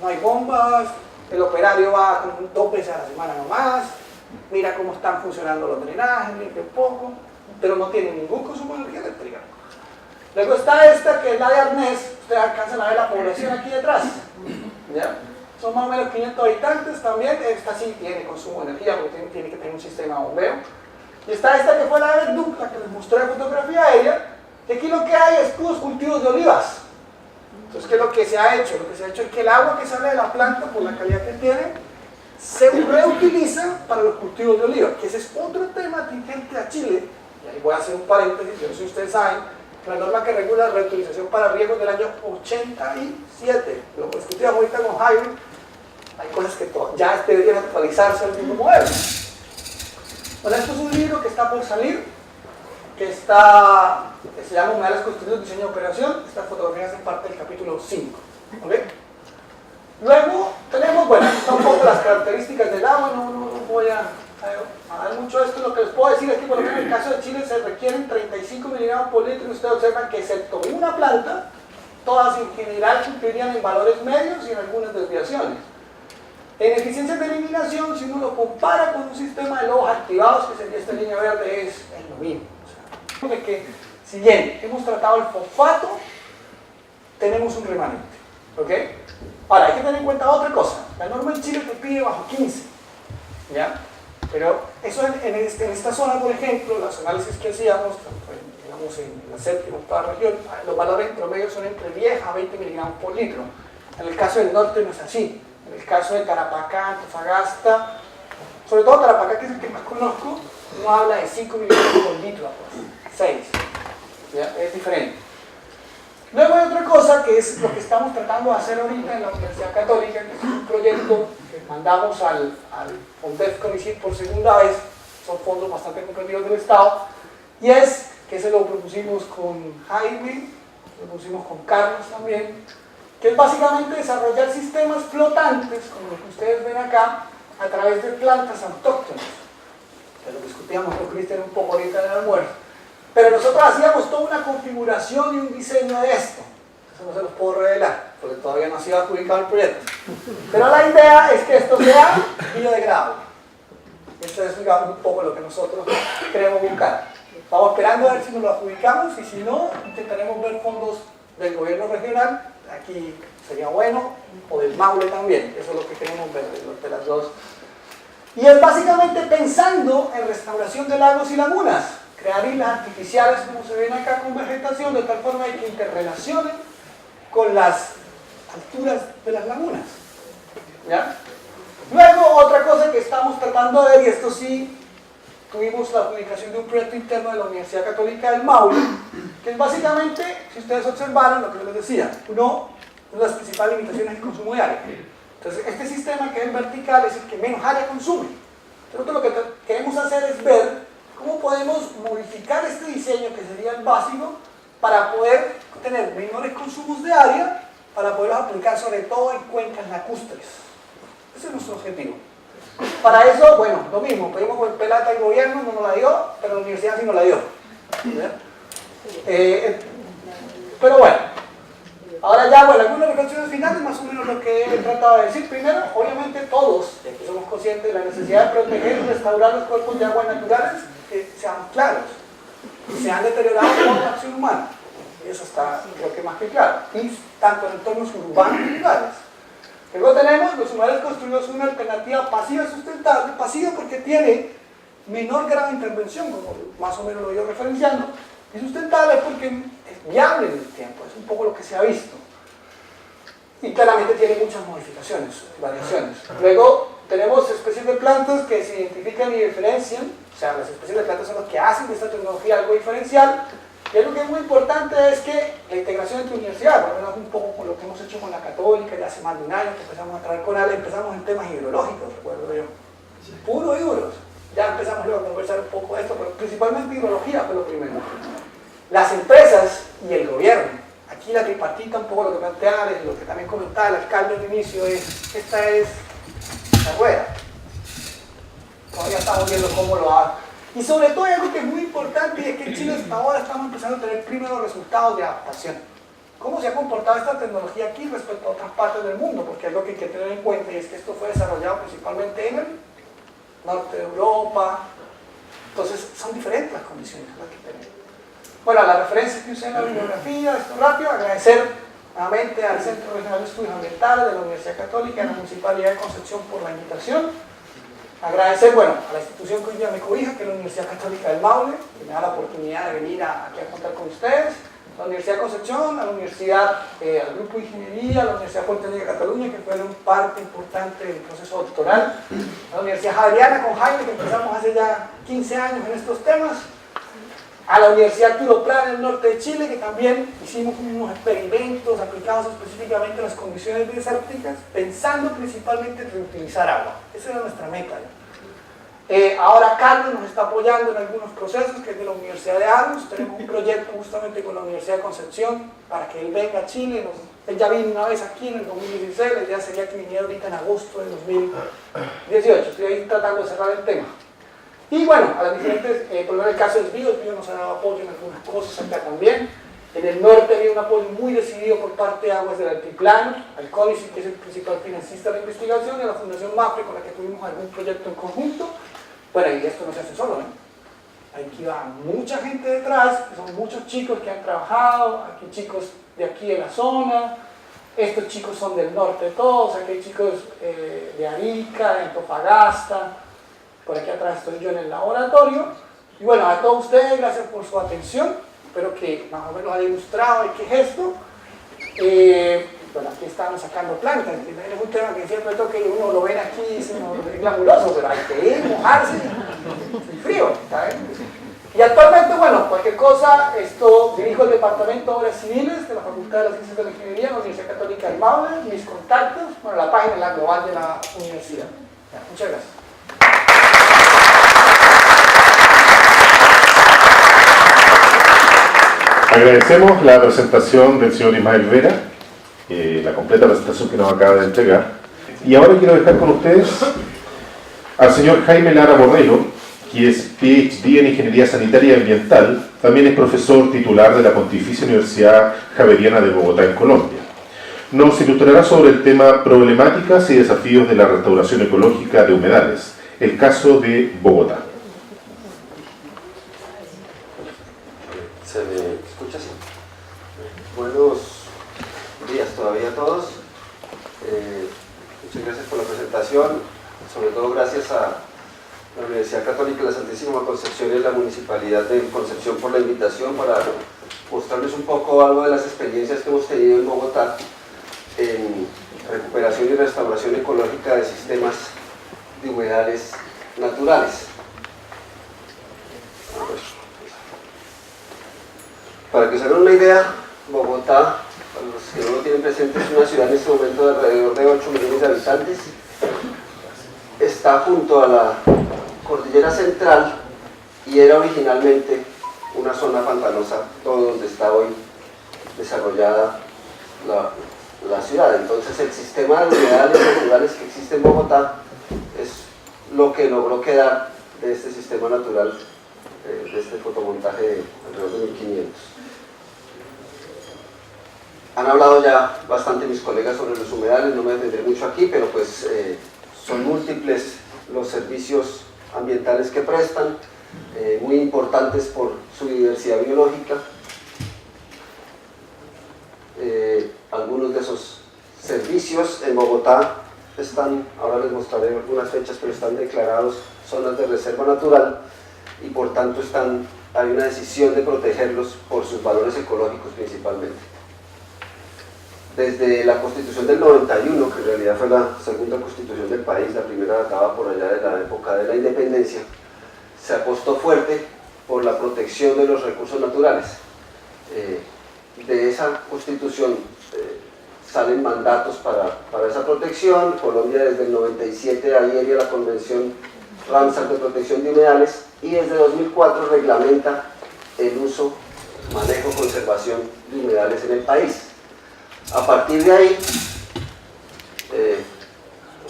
No hay bombas, el operario va con 2 veces a la semana nomás, mira cómo están funcionando los drenajes, limpia un poco, pero no tiene ningún consumo de energía eléctrica. Luego está esta que es la de Arnés, ustedes alcanzan a ver la población aquí detrás. ¿Ya? Son más o menos 500 habitantes también, esta sí tiene consumo de energía porque tiene que tener un sistema de bombeo. Y está esta que fue la de Verdú, la que les mostré en fotografía aérea, que aquí lo que hay es puros cultivos de olivas. Entonces, ¿qué es lo que se ha hecho? Lo que se ha hecho es que el agua que sale de la planta, por la calidad que tiene, se reutiliza para los cultivos de oliva, que ese es otro tema tingente a Chile. Y ahí voy a hacer un paréntesis, yo no sé si ustedes saben, la norma que regula la reutilización para riegos del año 87, lo discutíamos ahorita con Jaime, hay cosas que ya deberían actualizarse al mismo modelo. Bueno, esto es un libro que está por salir, que se llama Humedales Construidos, Diseño y Operación. Estas fotografías hacen parte del capítulo 5. ¿Okay? Luego tenemos, bueno, están un poco las características del agua, no voy a dar mucho esto. Lo que les puedo decir es que, por ejemplo, en el caso de Chile se requieren 35 miligramos por litro, y ustedes observan que excepto una planta, todas en general cumplirían en valores medios y en algunas desviaciones. En eficiencia de eliminación, si uno lo compara con un sistema de lobos activados, que sería esta línea verde, es lo mismo. O sea, de que, si bien hemos tratado el fosfato, tenemos un remanente. ¿Ok? Ahora, hay que tener en cuenta otra cosa. La norma en Chile te pide bajo 15. ¿Ya? Pero eso en esta zona, por ejemplo, los análisis que hacíamos, digamos en la séptima, toda la región, los valores en promedio son entre 10 a 20 miligramos por litro. En el caso del norte no es así. En el caso de Tarapacá, Antofagasta, sobre todo Tarapacá, que es el que más conozco, no habla de 5 miligramos por litro, 6. ¿Ya? Es diferente. Luego hay otra cosa que es lo que estamos tratando de hacer ahorita en la Universidad Católica, que es un proyecto que mandamos al FONDEF CONICYT por segunda vez, son fondos bastante comprendidos del Estado, y es que se lo propusimos con Jaime, lo propusimos con Carlos también, que es básicamente desarrollar sistemas flotantes, como los que ustedes ven acá, a través de plantas autóctonas. Que lo discutíamos con Cristian un poco ahorita en el almuerzo. Pero nosotros hacíamos toda una configuración y un diseño de esto. Eso no se los puedo revelar, porque todavía no ha sido adjudicado el proyecto. Pero la idea es que esto sea biodegradable. Esto es, digamos, un poco lo que nosotros queremos buscar. Estamos esperando a ver si nos lo adjudicamos y si no, intentaremos ver fondos del gobierno regional. Aquí sería bueno, o del Maule también. Eso es lo que queremos ver de las dos. Y es básicamente pensando en restauración de lagos y lagunas. Crear islas artificiales, como se ven acá, con vegetación, de tal forma que interrelacionen con las alturas de las lagunas. ¿Ya? Luego, otra cosa que estamos tratando de ver, y esto sí, tuvimos la publicación de un proyecto interno de la Universidad Católica del Maule, que es básicamente, si ustedes observaron lo que yo les decía, una de las principales limitaciones es el consumo de área. Entonces, este sistema que es vertical es el que menos área consume. Entonces, lo que queremos hacer es ver cómo podemos modificar este diseño, que sería el básico, para poder tener menores consumos de área, para poderlos aplicar sobre todo en cuencas lacustres. Ese es nuestro objetivo. Para eso, bueno, lo mismo, pedimos con plata al gobierno, no nos la dio, pero la universidad sí nos la dio. Pero bueno, ahora ya, bueno, algunas reflexiones finales, más o menos lo que he tratado de decir. Primero, obviamente todos, ya que somos conscientes de la necesidad de proteger y restaurar los cuerpos de agua naturales, que seamos claros, y se han deteriorado por la acción humana. Eso está, creo que más que claro, y tanto en entornos urbanos y rurales. Luego tenemos, los humanos construimos una alternativa pasiva sustentable, pasiva porque tiene menor grado de intervención, como más o menos lo he ido referenciando, y sustentable porque es viable en el tiempo, es un poco lo que se ha visto. Y claramente tiene muchas modificaciones, variaciones. Luego tenemos especies de plantas que se identifican y diferencian, o sea, las especies de plantas son las que hacen de esta tecnología algo diferencial. Y algo que es muy importante es que la integración entre universidades, por lo menos un poco con lo que hemos hecho con la Católica, ya hace más de un año que empezamos a traer con ALE, empezamos en temas hidrológicos, recuerdo yo, puros y duros. Ya empezamos luego a conversar un poco de esto, pero principalmente hidrología fue lo primero. Las empresas y el gobierno. Aquí la tripartita, un poco lo que plantea ALE, lo que también comentaba el alcalde al inicio, es, esta es la rueda. Todavía estamos viendo cómo lo hace. Y sobre todo hay algo que es muy importante, y es que en Chile hasta ahora estamos empezando a tener primeros resultados de adaptación. ¿Cómo se ha comportado esta tecnología aquí respecto a otras partes del mundo? Porque es lo que hay que tener en cuenta, y es que esto fue desarrollado principalmente en el norte de Europa. Entonces son diferentes las condiciones las que tenemos. Bueno, la referencia que usé en la bibliografía, esto rápido, agradecer nuevamente al Centro Regional de Estudios Ambientales de la Universidad Católica y a la Municipalidad de Concepción por la invitación. Agradecer, bueno, a la institución que hoy día me cobija, que es la Universidad Católica del Maule, que me da la oportunidad de venir aquí a contar con ustedes, a la Universidad de Concepción, a la Universidad, al Grupo de Ingeniería, a la Universidad Politécnica de Cataluña, que fueron parte importante del proceso doctoral, a la Universidad Javeriana con Jaime, que empezamos hace ya 15 años en estos temas, a la Universidad Arturo Prat del norte de Chile, que también hicimos unos experimentos aplicados específicamente a las condiciones desérticas, pensando principalmente en reutilizar agua. Esa era nuestra meta. Ahora Carlos nos está apoyando en algunos procesos, que es de la Universidad de Aarhus. Tenemos un proyecto justamente con la Universidad de Concepción para que él venga a Chile. Él ya vino una vez aquí en el 2016, la idea sería que viniera ahorita en agosto de 2018. Estoy ahí tratando de cerrar el tema. Y bueno, a las diferentes, por lo menos el caso del BIO nos ha dado apoyo en algunas cosas acá también. En el norte había un apoyo muy decidido por parte de Aguas del Altiplano, al CONICI, que es el principal financista de la investigación, y a la Fundación MAPRE, con la que tuvimos algún proyecto en conjunto. Bueno, y esto no se hace solo, ¿no? Aquí va mucha gente detrás, son muchos chicos que han trabajado, aquí chicos de aquí de la zona, estos chicos son del norte de todos, aquí hay chicos de Arica, de Antofagasta. Por aquí atrás estoy yo en el laboratorio. Y bueno, a todos ustedes, gracias por su atención. Espero que más o menos haya ilustrado qué es esto. Bueno, aquí estamos sacando plantas. Es un tema que siempre toca y uno lo ven aquí y dice, no, es glamuroso, pero hay que ir, mojarse, es frío, ¿sabes? Y actualmente, bueno, cualquier cosa, dirijo el Departamento de Obras Civiles de la Facultad de las Ciencias de la Ingeniería de la Universidad Católica del Maule. Mis contactos, bueno, la página es la global de la universidad. Ya, muchas gracias. Agradecemos la presentación del señor Ismael Vera, la completa presentación que nos acaba de entregar. Y ahora quiero dejar con ustedes al señor Jaime Lara Borrello, que es PhD en Ingeniería Sanitaria y Ambiental, también es profesor titular de la Pontificia Universidad Javeriana de Bogotá, en Colombia. nos ilustrará sobre el tema problemáticas y desafíos de la restauración ecológica de humedales, el caso de Bogotá. ¿Se me escucha así? Buenos días todavía a todos. Muchas gracias por la presentación, sobre todo gracias a la Universidad Católica de la Santísima Concepción y la Municipalidad de Concepción por la invitación para mostrarles un poco algo de las experiencias que hemos tenido en Bogotá en recuperación y restauración ecológica de sistemas de humedales naturales. Para que se hagan una idea, Bogotá, para los que no lo tienen presente, es una ciudad en este momento de alrededor de 8 millones de habitantes. Está junto a la cordillera central y era originalmente una zona pantanosa, todo donde está hoy desarrollada la ciudad. Entonces el sistema de humedales naturales que existe en Bogotá es lo que logró quedar de este sistema natural, de este fotomontaje de alrededor de 1500. Han hablado ya bastante mis colegas sobre los humedales, no me detendré mucho aquí, pero pues son múltiples los servicios ambientales que prestan, muy importantes por su diversidad biológica. Algunos de esos servicios en Bogotá están, ahora les mostraré algunas fechas, pero están declarados zonas de reserva natural y por tanto hay una decisión de protegerlos por sus valores ecológicos principalmente. Desde la Constitución del 91, que en realidad fue la segunda constitución del país, la primera databa por allá de la época de la independencia, se apostó fuerte por la protección de los recursos naturales. De esa constitución salen mandatos para esa protección. Colombia desde el 97 adhiere a la Convención Ramsar de Protección de Humedales y desde 2004 reglamenta el uso, manejo, conservación de humedales en el país. A partir de ahí,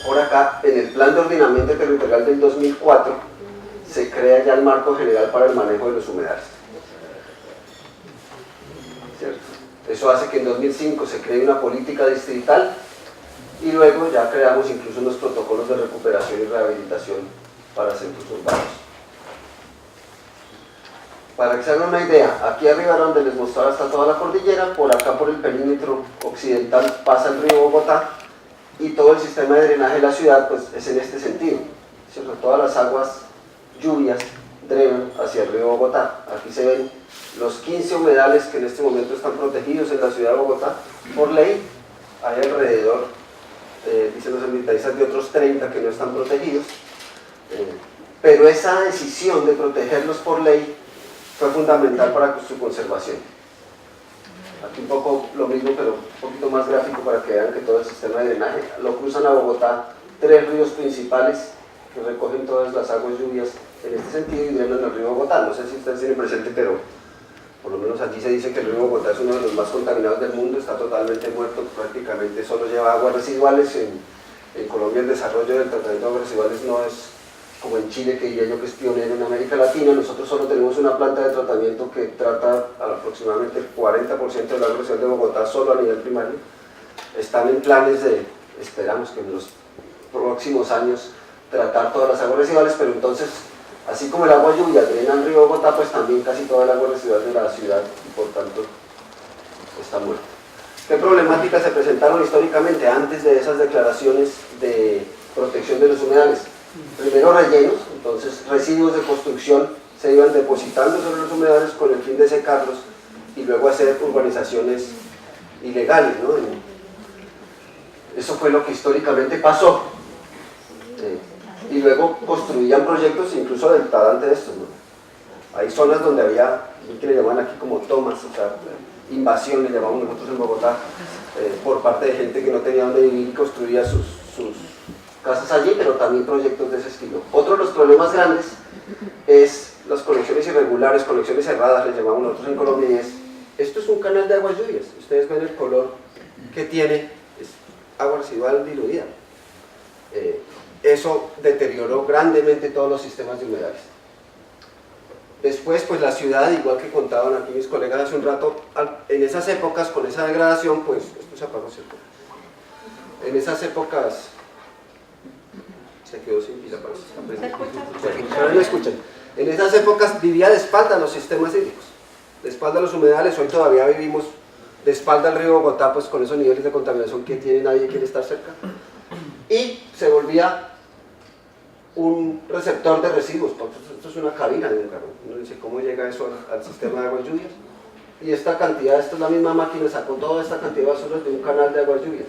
por acá, en el Plan de Ordenamiento Territorial del 2004, se crea ya el marco general para el manejo de los humedales. ¿Cierto? Eso hace que en 2005 se cree una política distrital y luego ya creamos incluso unos protocolos de recuperación y rehabilitación para centros urbanos. Para que se hagan una idea, aquí arriba donde les mostraba está toda la cordillera, por acá por el perímetro occidental pasa el río Bogotá y todo el sistema de drenaje de la ciudad pues es en este sentido, ¿cierto? Todas las aguas lluvias drenan hacia el río Bogotá. Aquí se ven los 15 humedales que en este momento están protegidos en la ciudad de Bogotá por ley. Hay alrededor, dicen los ambientalistas, de otros 30 que no están protegidos, pero esa decisión de protegerlos por ley fue fundamental para su conservación. Aquí un poco lo mismo, pero un poquito más gráfico para que vean que todo el sistema de drenaje lo cruzan a Bogotá 3 ríos principales que recogen todas las aguas lluvias en este sentido y drenan el río Bogotá. No sé si ustedes tienen presente, pero por lo menos aquí se dice que el río Bogotá es uno de los más contaminados del mundo, está totalmente muerto, prácticamente solo lleva aguas residuales. En Colombia el desarrollo del tratamiento de aguas residuales no es como en Chile, que diría yo que es pionero en América Latina. Nosotros solo tenemos una planta de tratamiento que trata aproximadamente el 40% del agua residual de Bogotá solo a nivel primario. Están en planes de, esperamos que en los próximos años, tratar todas las aguas residuales, pero entonces, así como el agua lluvia drena el río Bogotá, pues también casi toda el agua residual de la ciudad, y por tanto, está muerta. ¿Qué problemáticas se presentaron históricamente antes de esas declaraciones de protección de los humedales? Primero rellenos, entonces residuos de construcción se iban depositando sobre los humedales con el fin de secarlos y luego hacer urbanizaciones ilegales, ¿no? Eso fue lo que históricamente pasó. Y luego construían proyectos incluso del talante de estos, ¿no? Hay zonas donde había, que le llaman aquí como tomas, o sea, invasión, le llamamos nosotros en Bogotá, por parte de gente que no tenía donde vivir y construía sus casas allí, pero también proyectos de ese estilo. Otro de los problemas grandes es las conexiones irregulares, conexiones cerradas, les llamamos nosotros en Colombia, y esto es un canal de aguas lluvias, ustedes ven el color que tiene, es agua residual diluida. Eso deterioró grandemente todos los sistemas de humedales. Después, pues la ciudad, igual que contaban aquí mis colegas hace un rato, en esas épocas, con esa degradación, pues, esto se apagó, ¿cierto? En esas épocas... Se quedó sin pila para no me escuchan. En esas épocas vivía de espalda a los sistemas hídricos, de espalda a los humedales. Hoy todavía vivimos de espalda al río Bogotá, pues con esos niveles de contaminación que tiene, nadie quiere estar cerca. Y se volvía un receptor de residuos, porque esto es una cabina de un carro. Uno dice, ¿cómo llega eso al sistema de aguas lluvias? Y esta cantidad, esta es la misma máquina, sacó toda esta cantidad de basuras de un canal de aguas lluvias.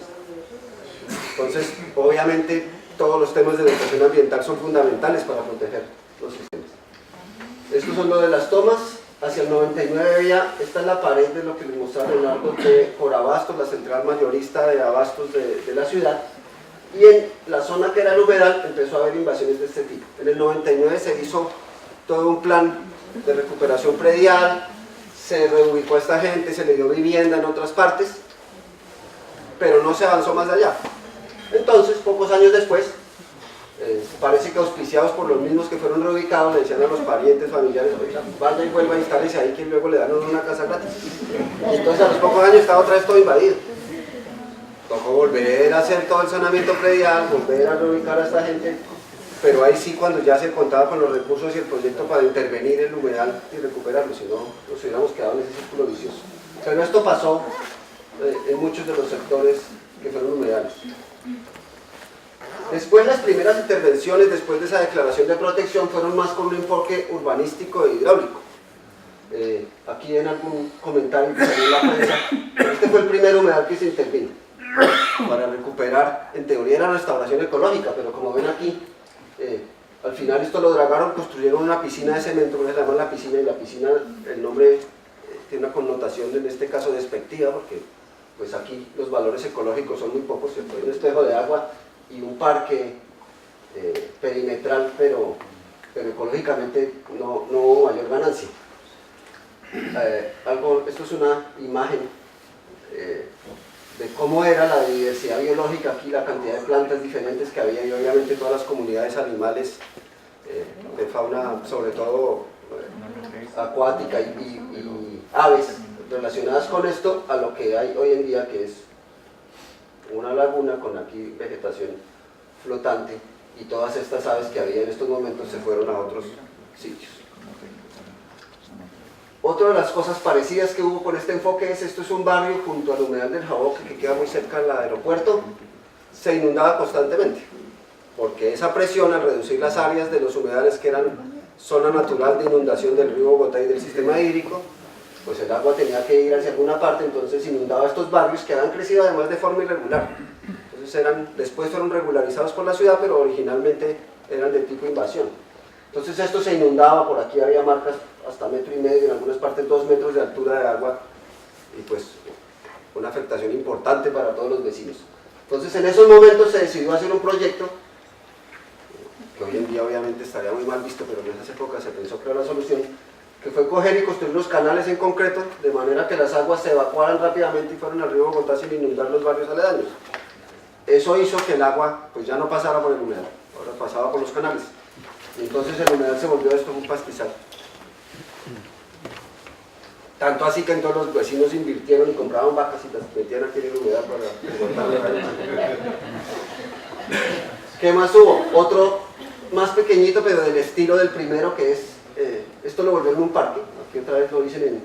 Entonces, obviamente, todos los temas de educación ambiental son fundamentales para proteger los sistemas. Estos son lo de las tomas. Hacia el 99 ya, esta es la pared de lo que les mostraba Leonardo de Corabastos, la central mayorista de abastos de la ciudad. Y en la zona que era el humedal empezó a haber invasiones de este tipo. En el 99 se hizo todo un plan de recuperación predial, se reubicó a esta gente, se le dio vivienda en otras partes, pero no se avanzó más allá. Entonces, pocos años después, parece que auspiciados por los mismos que fueron reubicados, le decían a los parientes, familiares, oiga, vaya y vuelva a instalarse ahí, que luego le dan una casa gratis. Y entonces a los pocos años estaba otra vez todo invadido. Tocó volver a hacer todo el saneamiento predial, volver a reubicar a esta gente, pero ahí sí, cuando ya se contaba con los recursos y el proyecto para intervenir el humedal y recuperarlo, si no nos hubiéramos quedado en ese círculo vicioso. Pero esto pasó en muchos de los sectores que fueron humedales. Después, las primeras intervenciones después de esa declaración de protección fueron más con un enfoque urbanístico e hidráulico. Aquí en algún comentario que salió en la prensa, este fue el primer humedal que se intervino para recuperar, en teoría era restauración ecológica, pero como ven aquí, al final esto lo dragaron, construyeron una piscina de cemento, que se llama la piscina, y la piscina, el nombre tiene una connotación en este caso despectiva, porque pues aquí los valores ecológicos son muy pocos, ¿cierto? Hay un espejo de agua y un parque perimetral, pero ecológicamente no hubo mayor ganancia. Esto es una imagen de cómo era la diversidad biológica aquí, la cantidad de plantas diferentes que había, y obviamente todas las comunidades animales de fauna, sobre todo acuática y aves relacionadas con esto, a lo que hay hoy en día, que es una laguna con aquí vegetación flotante, y todas estas aves que había en estos momentos se fueron a otros sitios. Otra de las cosas parecidas que hubo con este enfoque es, esto es un barrio junto al humedal del Jaboque, que queda muy cerca del aeropuerto, se inundaba constantemente, porque esa presión, al reducir las áreas de los humedales que eran zona natural de inundación del río Bogotá y del sistema hídrico, pues el agua tenía que ir hacia alguna parte, entonces inundaba estos barrios que habían crecido además de forma irregular. Entonces después fueron regularizados por la ciudad, pero originalmente eran de tipo invasión. Entonces esto se inundaba, por aquí había marcas hasta 1,5 metros, en algunas partes 2 metros de altura de agua, y pues una afectación importante para todos los vecinos. Entonces en esos momentos se decidió hacer un proyecto, que hoy en día obviamente estaría muy mal visto, pero en esas épocas se pensó que era la solución, que fue coger y construir los canales en concreto, de manera que las aguas se evacuaran rápidamente y fueran al río Bogotá sin inundar los barrios aledaños. Eso hizo que el agua pues ya no pasara por el humedal, ahora pasaba por los canales. Y entonces el humedal se volvió esto un pastizal. Tanto así que entonces los vecinos invirtieron y compraban vacas y las metían aquí en el humedal para aguantarle. ¿Qué más hubo? Otro más pequeñito, pero del estilo del primero, que es, esto lo volvieron un parque, aquí otra vez lo dicen en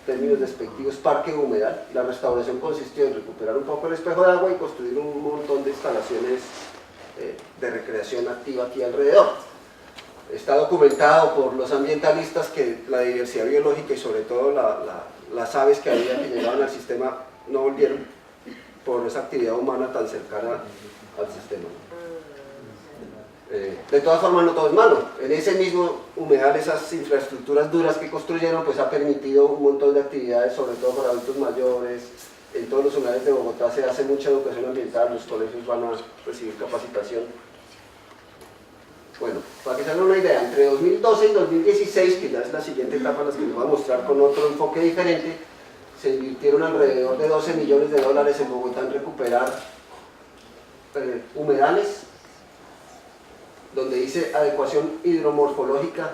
términos despectivos, parque humedal. La restauración consistió en recuperar un poco el espejo de agua y construir un montón de instalaciones de recreación activa aquí alrededor. Está documentado por los ambientalistas que la diversidad biológica y sobre todo las aves que había que llegaban al sistema no volvieron por esa actividad humana tan cercana al sistema. De todas formas, no todo es malo. En ese mismo humedal, esas infraestructuras duras que construyeron, pues ha permitido un montón de actividades, sobre todo para adultos mayores. En todos los humedales de Bogotá se hace mucha educación ambiental, los colegios van a recibir capacitación. Bueno, para que se hagan una idea, entre 2012 y 2016, que ya es la siguiente etapa en la que les voy a mostrar con otro enfoque diferente, se invirtieron alrededor de $12 millones en Bogotá en recuperar humedales, donde dice adecuación hidromorfológica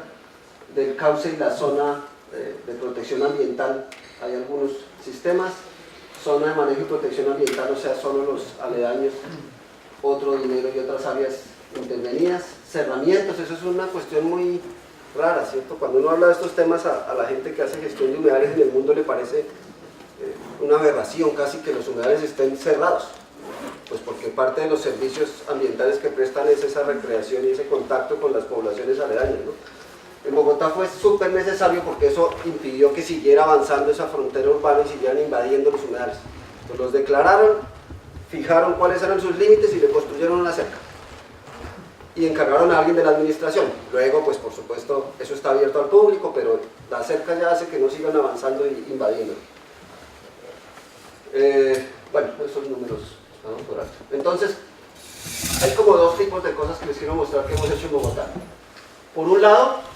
del cauce y la zona de protección ambiental. Hay algunos sistemas, zona de manejo y protección ambiental, o sea, solo los aledaños, otro dinero y otras áreas intervenidas, cerramientos, eso es una cuestión muy rara, ¿cierto? Cuando uno habla de estos temas a la gente que hace gestión de humedales en el mundo le parece una aberración casi que los humedales estén cerrados, pues porque parte de los servicios ambientales que prestan es esa recreación y ese contacto con las poblaciones aledañas, ¿no? En Bogotá fue súper necesario porque eso impidió que siguiera avanzando esa frontera urbana y siguieran invadiendo los humedales. Entonces los declararon, fijaron cuáles eran sus límites y le construyeron una cerca. Y encargaron a alguien de la administración. Luego, pues por supuesto, eso está abierto al público, pero la cerca ya hace que no sigan avanzando e invadiendo. Bueno, esos números vamos por alto. Entonces, hay como dos tipos de cosas que les quiero mostrar que hemos hecho en Bogotá. Por un lado,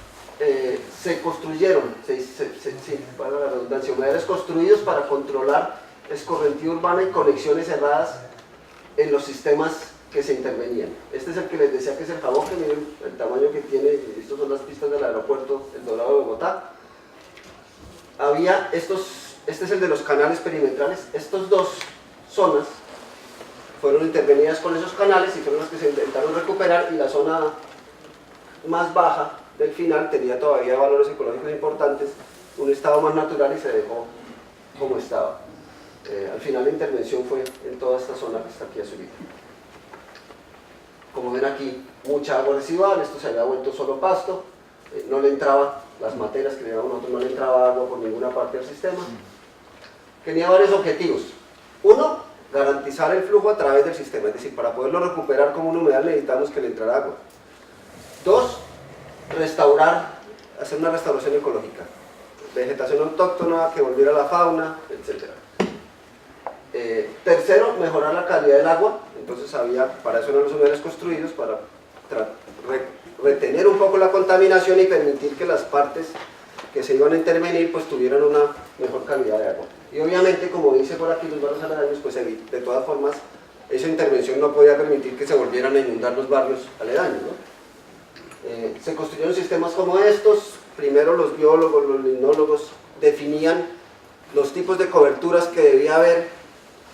se construyeron, para la redundancia, humedales construidos para controlar escorrentía urbana y conexiones cerradas en los sistemas que se intervenían. Este es el que les decía que es el Jaboque, miren el tamaño que tiene, estas son las pistas del aeropuerto El Dorado de Bogotá. Había estos, este es el de los canales perimetrales, estas dos zonas fueron intervenidas con esos canales y fueron las que se intentaron recuperar, y la zona más baja del final tenía todavía valores ecológicos importantes, un estado más natural y se dejó como estaba. Al final la intervención fue en toda esta zona que está aquí azulita. Como ven aquí, mucha agua residual, esto se había vuelto solo pasto, no le entraba, las materas que le llamamos nosotros, no le entraba agua por ninguna parte del sistema. Tenía varios objetivos. Uno, garantizar el flujo a través del sistema, es decir, para poderlo recuperar como un humedal necesitamos que le entrara agua. Dos, restaurar, hacer una restauración ecológica, vegetación autóctona, que volviera la fauna, etc. Tercero, mejorar la calidad del agua. Entonces había, para eso eran los humedales construidos, para retener un poco la contaminación y permitir que las partes que se iban a intervenir pues tuvieran una mejor calidad de agua. Y obviamente, como dice por aquí los barrios aledaños, pues de todas formas esa intervención no podía permitir que se volvieran a inundar los barrios aledaños, ¿no? Se construyeron sistemas como estos. Primero los biólogos, los limnólogos definían los tipos de coberturas que debía haber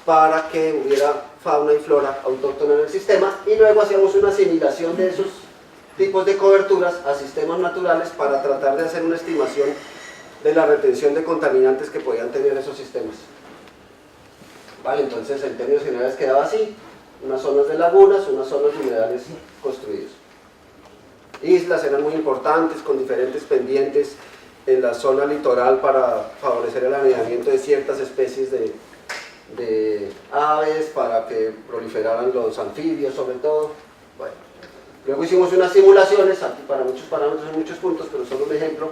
para que hubiera fauna y flora autóctona en el sistema, y luego hacíamos una asimilación de esos tipos de coberturas a sistemas naturales para tratar de hacer una estimación de la retención de contaminantes que podían tener esos sistemas. Vale, entonces en términos generales quedaba así: unas zonas de lagunas, unas zonas de humedales construidos. Islas eran muy importantes, con diferentes pendientes en la zona litoral para favorecer el anidamiento de ciertas especies de aves, para que proliferaran los anfibios sobre todo. Bueno, luego hicimos unas simulaciones, aquí para muchos parámetros y muchos puntos, pero solo un ejemplo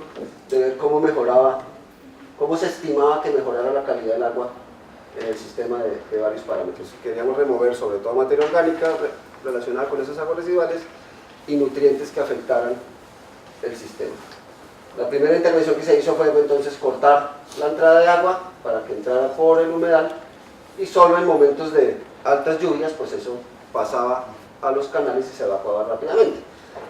de ver cómo mejoraba, cómo se estimaba que mejorara la calidad del agua en el sistema de varios parámetros. Queríamos remover sobre todo materia orgánica relacionada con esas aguas residuales y nutrientes que afectaran el sistema. La primera intervención que se hizo fue entonces cortar la entrada de agua para que entrara por el humedal, y solo en momentos de altas lluvias pues eso pasaba a los canales y se evacuaba rápidamente.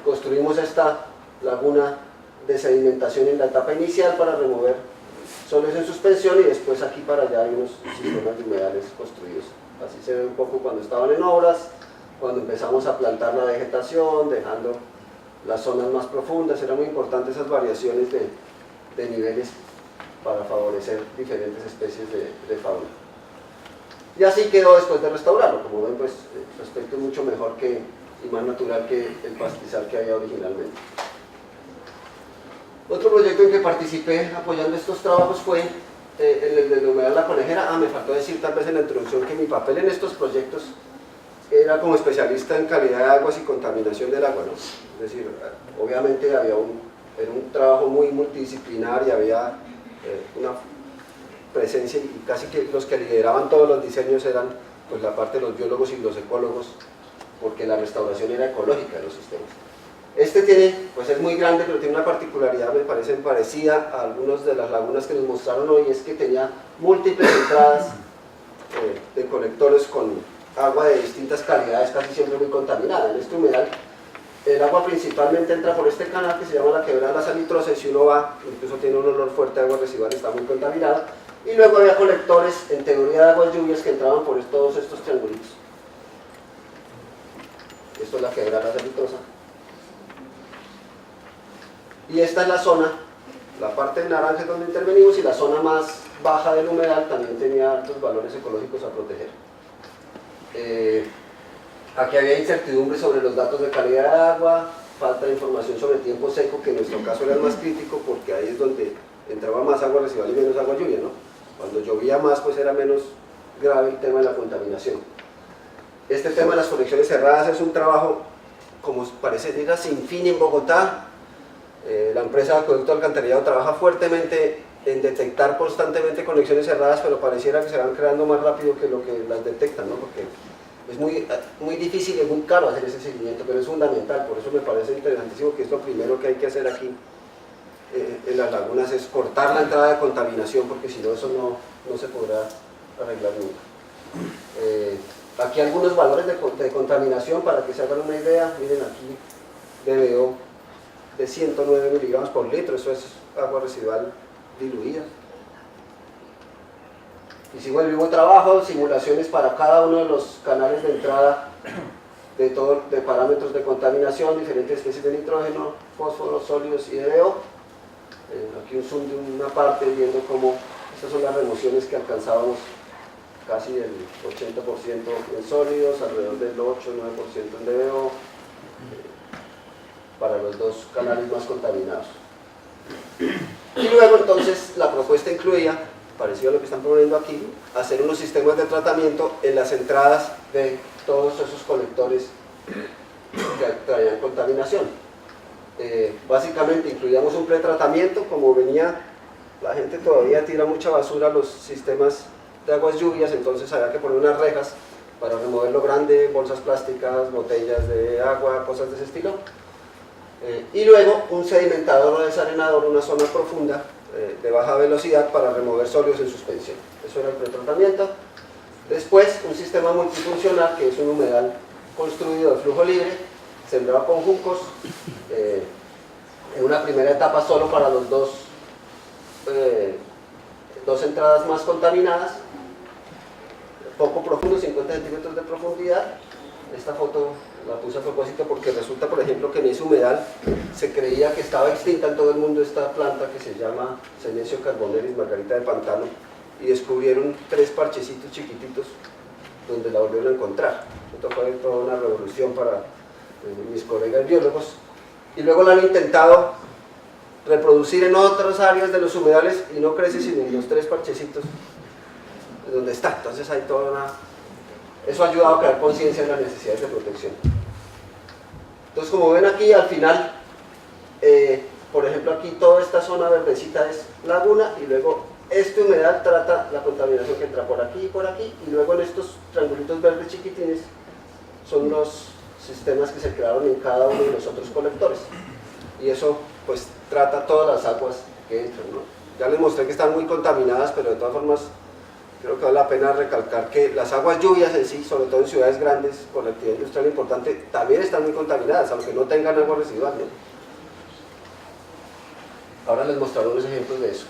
Construimos esta laguna de sedimentación en la etapa inicial para remover soles en suspensión, y después aquí para allá hay unos sistemas de humedales construidos. Así se ve un poco cuando estaban en obras, cuando empezamos a plantar la vegetación, dejando las zonas más profundas. Era muy importante esas variaciones de niveles para favorecer diferentes especies de fauna. Y así quedó después de restaurarlo. Como ven, pues su aspecto es mucho mejor y más natural que el pastizal que había originalmente. Otro proyecto en que participé apoyando estos trabajos fue el del humedal La Conejera. Me faltó decir tal vez en la introducción que mi papel en estos proyectos era como especialista en calidad de aguas y contaminación del agua, ¿no? Es decir, obviamente era un trabajo muy multidisciplinar y había una presencia, y casi que los que lideraban todos los diseños eran pues la parte de los biólogos y los ecólogos, porque la restauración era ecológica de los sistemas. Este pues es muy grande, pero tiene una particularidad, me parece parecida a algunas de las lagunas que nos mostraron hoy, es que tenía múltiples entradas de colectores con agua de distintas calidades, casi siempre muy contaminada. En este humedal el agua principalmente entra por este canal que se llama la Quebrada de la Salitrosa, y si uno va, incluso tiene un olor fuerte de agua residual, está muy contaminada, y luego había colectores, en teoría de aguas lluvias, que entraban por todos estos triangulitos. Esto es la quebrada Cerritosa. Y esta es la zona, la parte de naranja es donde intervenimos, y la zona más baja del humedal también tenía altos valores ecológicos a proteger. Aquí había incertidumbre sobre los datos de calidad de agua, falta de información sobre el tiempo seco, que en nuestro caso era el más crítico porque ahí es donde entraba más agua residual y menos agua lluvia, ¿no? Cuando llovía más, pues era menos grave el tema de la contaminación. Este tema de las conexiones cerradas es un trabajo, como parece decir, sin fin en Bogotá. La empresa de acueducto alcantarillado trabaja fuertemente en detectar constantemente conexiones cerradas, pero pareciera que se van creando más rápido que lo que las detectan, ¿no? Porque es muy difícil y muy caro hacer ese seguimiento, pero es fundamental. Por eso me parece interesantísimo, que es lo primero que hay que hacer aquí en las lagunas, es cortar la entrada de contaminación, porque si no, eso no se podrá arreglar nunca. Aquí algunos valores de contaminación para que se hagan una idea. Miren aquí, DBO de 109 miligramos por litro, eso es agua residual diluida. Y sigo el mismo trabajo, simulaciones para cada uno de los canales de entrada de parámetros de contaminación, diferentes especies de nitrógeno, fósforo, sólidos y DBO. Aquí un zoom de una parte viendo cómo estas son las remociones que alcanzábamos, casi el 80% en sólidos, alrededor del 8-9% en DBO, para los dos canales más contaminados. Y luego entonces la propuesta incluía, parecido a lo que están proponiendo aquí, hacer unos sistemas de tratamiento en las entradas de todos esos colectores que traían contaminación. Básicamente incluíamos un pretratamiento. Como venía, la gente todavía tira mucha basura a los sistemas de aguas lluvias, entonces había que poner unas rejas para remover lo grande, bolsas plásticas, botellas de agua, cosas de ese estilo. Y luego un sedimentador o desarenador, una zona profunda de baja velocidad para remover sólidos en suspensión. Eso era el pretratamiento. Después un sistema multifuncional, que es un humedal construido de flujo libre, sembrado con juncos, en una primera etapa solo para los dos entradas más contaminadas, poco profundo, 50 centímetros de profundidad. Esta foto la puse a propósito porque resulta, por ejemplo, que en ese humedal se creía que estaba extinta en todo el mundo esta planta que se llama Senecio carboneris, margarita de pantano, y descubrieron 3 parchecitos chiquititos donde la volvieron a encontrar. Esto fue toda una revolución para mis colegas biólogos, y luego la han intentado reproducir en otras áreas de los humedales y no crece sino en los 3 parchecitos donde está. Entonces hay toda una... Eso ha ayudado a crear conciencia en las necesidades de protección. Entonces, como ven aquí, al final, por ejemplo, aquí toda esta zona verdecita es laguna, y luego este humedal trata la contaminación que entra por aquí y por aquí, y luego en estos triangulitos verdes chiquitines son los sistemas que se crearon en cada uno de los otros colectores. Y eso, pues, trata todas las aguas que entran, ¿no? Ya les mostré que están muy contaminadas, pero de todas formas creo que vale la pena recalcar que las aguas lluvias en sí, sobre todo en ciudades grandes con la actividad industrial importante, también están muy contaminadas, aunque no tengan agua residual, ¿no? Ahora les mostraré unos ejemplos de eso.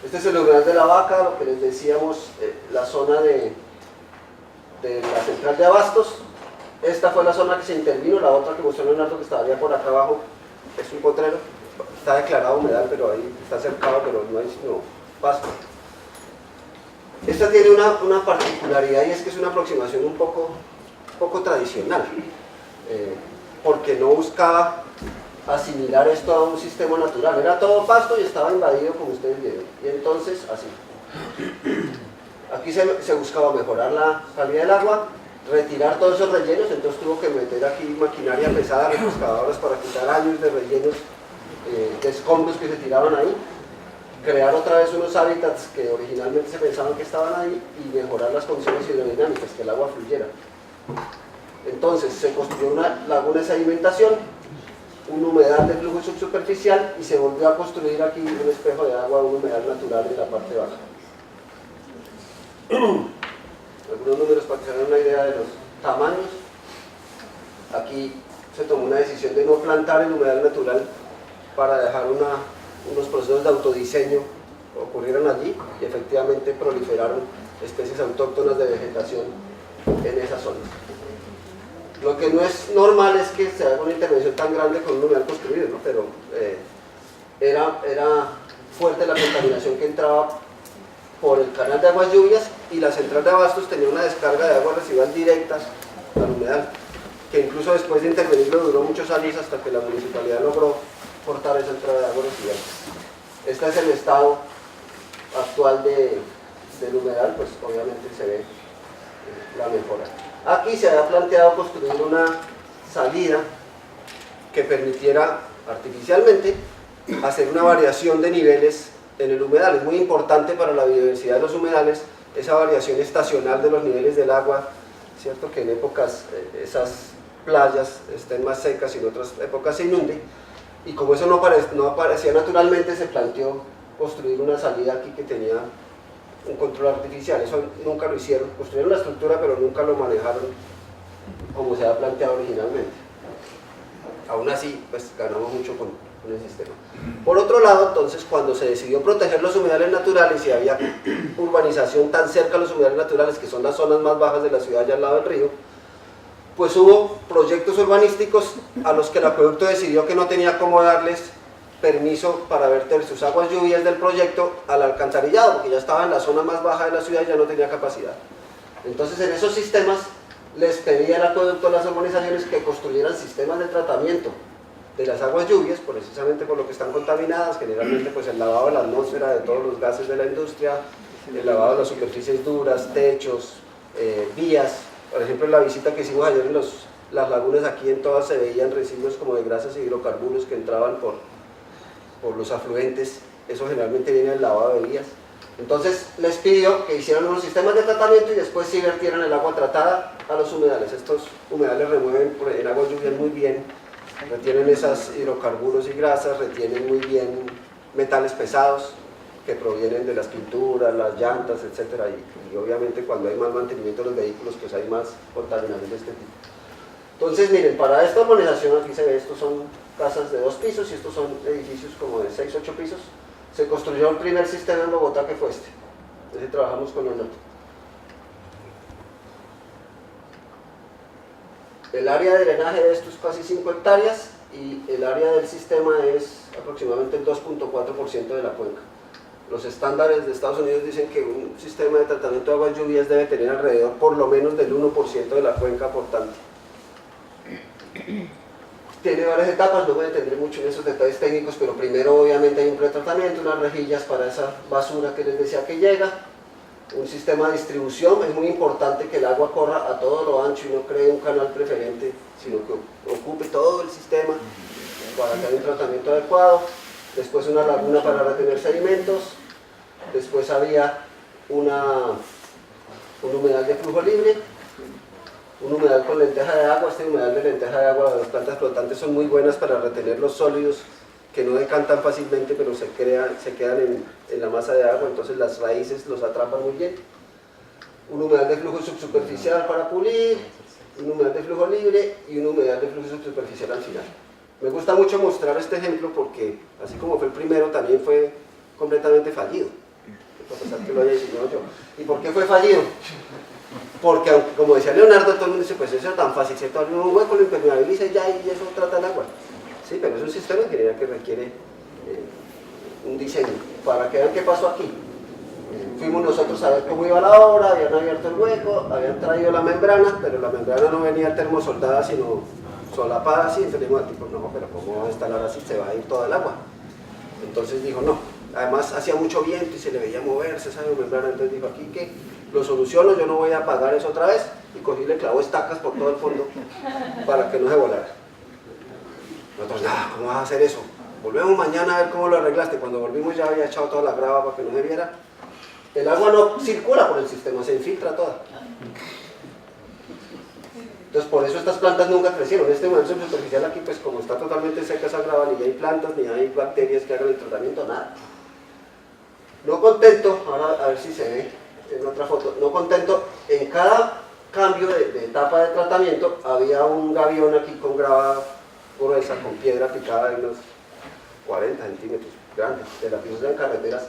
Este es el humedal de la Vaca, lo que les decíamos, la zona de la central de abastos. Esta fue la zona que se intervino, la otra que mostró Leonardo, que estaría por acá abajo, es un potrero, está declarado humedal, pero ahí está cercado, pero no hay sino pasto. Esta tiene una particularidad, y es que es una aproximación un poco tradicional, porque no buscaba asimilar esto a un sistema natural, era todo pasto y estaba invadido, como ustedes vieron, y entonces así. Aquí se buscaba mejorar la calidad del agua, retirar todos esos rellenos, entonces tuvo que meter aquí maquinaria pesada, excavadoras para quitar años de rellenos, de escombros que se tiraban ahí, crear otra vez unos hábitats que originalmente se pensaban que estaban ahí y mejorar las condiciones hidrodinámicas, que el agua fluyera. Entonces se construyó una laguna de sedimentación, un humedal de flujo subsuperficial, y se volvió a construir aquí un espejo de agua, un humedal natural en la parte baja. Algunos números para que se den una idea de los tamaños. Aquí se tomó una decisión de no plantar el humedal natural para dejar unos procesos de autodiseño ocurrieron allí y efectivamente proliferaron especies autóctonas de vegetación en esas zonas. Lo que no es normal es que se haga una intervención tan grande con un humedal construido, ¿no? Pero era fuerte la contaminación que entraba por el canal de aguas lluvias, y la central de abastos tenía una descarga de aguas residual directas al humedal, que incluso después de intervenirlo duró muchos años hasta que la municipalidad logró cortar esa entrada de aguas residuales. Este es el estado actual del humedal, pues obviamente se ve la mejora. Aquí se había planteado construir una salida que permitiera artificialmente hacer una variación de niveles en el humedal. Es muy importante para la biodiversidad de los humedales esa variación estacional de los niveles del agua, ¿cierto? Que en épocas esas playas estén más secas y en otras épocas se inunde, y como eso no aparecía naturalmente, se planteó construir una salida aquí que tenía un control artificial. Eso nunca lo hicieron, construyeron la estructura pero nunca lo manejaron como se había planteado originalmente. Aún así, pues ganamos mucho con el sistema. Por otro lado, entonces, cuando se decidió proteger los humedales naturales y había urbanización tan cerca a los humedales naturales, que son las zonas más bajas de la ciudad allá al lado del río, pues hubo proyectos urbanísticos a los que el acueducto decidió que no tenía cómo darles permiso para verter sus aguas lluvias del proyecto al alcantarillado, porque ya estaba en la zona más baja de la ciudad y ya no tenía capacidad. Entonces, en esos sistemas les pedía el acueducto a las urbanizaciones que construyeran sistemas de tratamiento de las aguas lluvias, precisamente por lo que están contaminadas, generalmente pues el lavado de la atmósfera de todos los gases de la industria, el lavado de las superficies duras, techos, vías. Por ejemplo, en la visita que hicimos ayer en las lagunas, aquí en todas se veían residuos como de grasas y hidrocarburos que entraban por los afluentes. Eso generalmente viene del lavado de vías. Entonces les pidió que hicieran unos sistemas de tratamiento y después sí vertieran el agua tratada a los humedales. Estos humedales remueven en aguas lluvias muy bien, retienen esos hidrocarburos y grasas, retienen muy bien metales pesados que provienen de las pinturas, las llantas, etc. Y obviamente cuando hay mal mantenimiento de los vehículos, pues hay más contaminación de este tipo. Entonces miren, para esta urbanización aquí se ve, estos son casas de 2 pisos y estos son edificios como de 6 o 8 pisos. Se construyó el primer sistema en Bogotá, que fue este. Entonces trabajamos con los datos. El área de drenaje de esto es casi 5 hectáreas y el área del sistema es aproximadamente el 2.4% de la cuenca. Los estándares de Estados Unidos dicen que un sistema de tratamiento de aguas lluvias debe tener alrededor por lo menos del 1% de la cuenca aportante. Tiene varias etapas, no me detendré mucho en esos detalles técnicos, pero primero obviamente hay un pretratamiento, unas rejillas para esa basura que les decía que llega, un sistema de distribución. Es muy importante que el agua corra a todo lo ancho y no cree un canal preferente, sino que ocupe todo el sistema para que haya un tratamiento adecuado. Después una laguna para retener sedimentos, después había un humedal de flujo libre, un humedal con lenteja de agua. Este humedal de lenteja de agua, las plantas flotantes son muy buenas para retener los sólidos que no decantan fácilmente, pero se quedan en la masa de agua, entonces las raíces los atrapan muy bien. Un humedal de flujo subsuperficial para pulir, un humedal de flujo libre y un humedal de flujo subsuperficial al final. Me gusta mucho mostrar este ejemplo porque, así como fue el primero, también fue completamente fallido. A pesar que lo haya diseñado yo. ¿Y por qué fue fallido? Porque, como decía Leonardo, todo el mundo dice, pues eso es tan fácil, ¿cierto? Abre un hueco, lo impermeabiliza y ya, y eso trata el agua. Sí, pero es un sistema en general que requiere un diseño. Para que vean qué pasó aquí. Fuimos nosotros a ver cómo iba la obra, habían abierto el hueco, habían traído la membrana, pero la membrana no venía termosoldada, sino solapada así. Entonces dijimos al tipo, no, pero ¿cómo va a instalar así? Se va a ir toda el agua. Entonces dijo, no. Además hacía mucho viento y se le veía moverse esa membrana. Entonces dijo, aquí que lo soluciono, yo no voy a pagar eso otra vez. Y cogí y le clavó estacas por todo el fondo para que no se volara. Nosotros, nada, ¿cómo vas a hacer eso? Volvemos mañana a ver cómo lo arreglaste. Cuando volvimos ya había echado toda la grava para que no se viera. El agua no circula por el sistema, se infiltra toda. Entonces por eso estas plantas nunca crecieron. Este humedal superficial aquí, pues como está totalmente seca esa grava, ni hay plantas, ni hay bacterias que hagan el tratamiento, nada. No contento, ahora a ver si se ve en otra foto, no contento, en cada cambio de etapa de tratamiento había un gavión aquí con grava gruesa, con piedra picada de unos 40 centímetros, grande, de las que se usan en carreteras,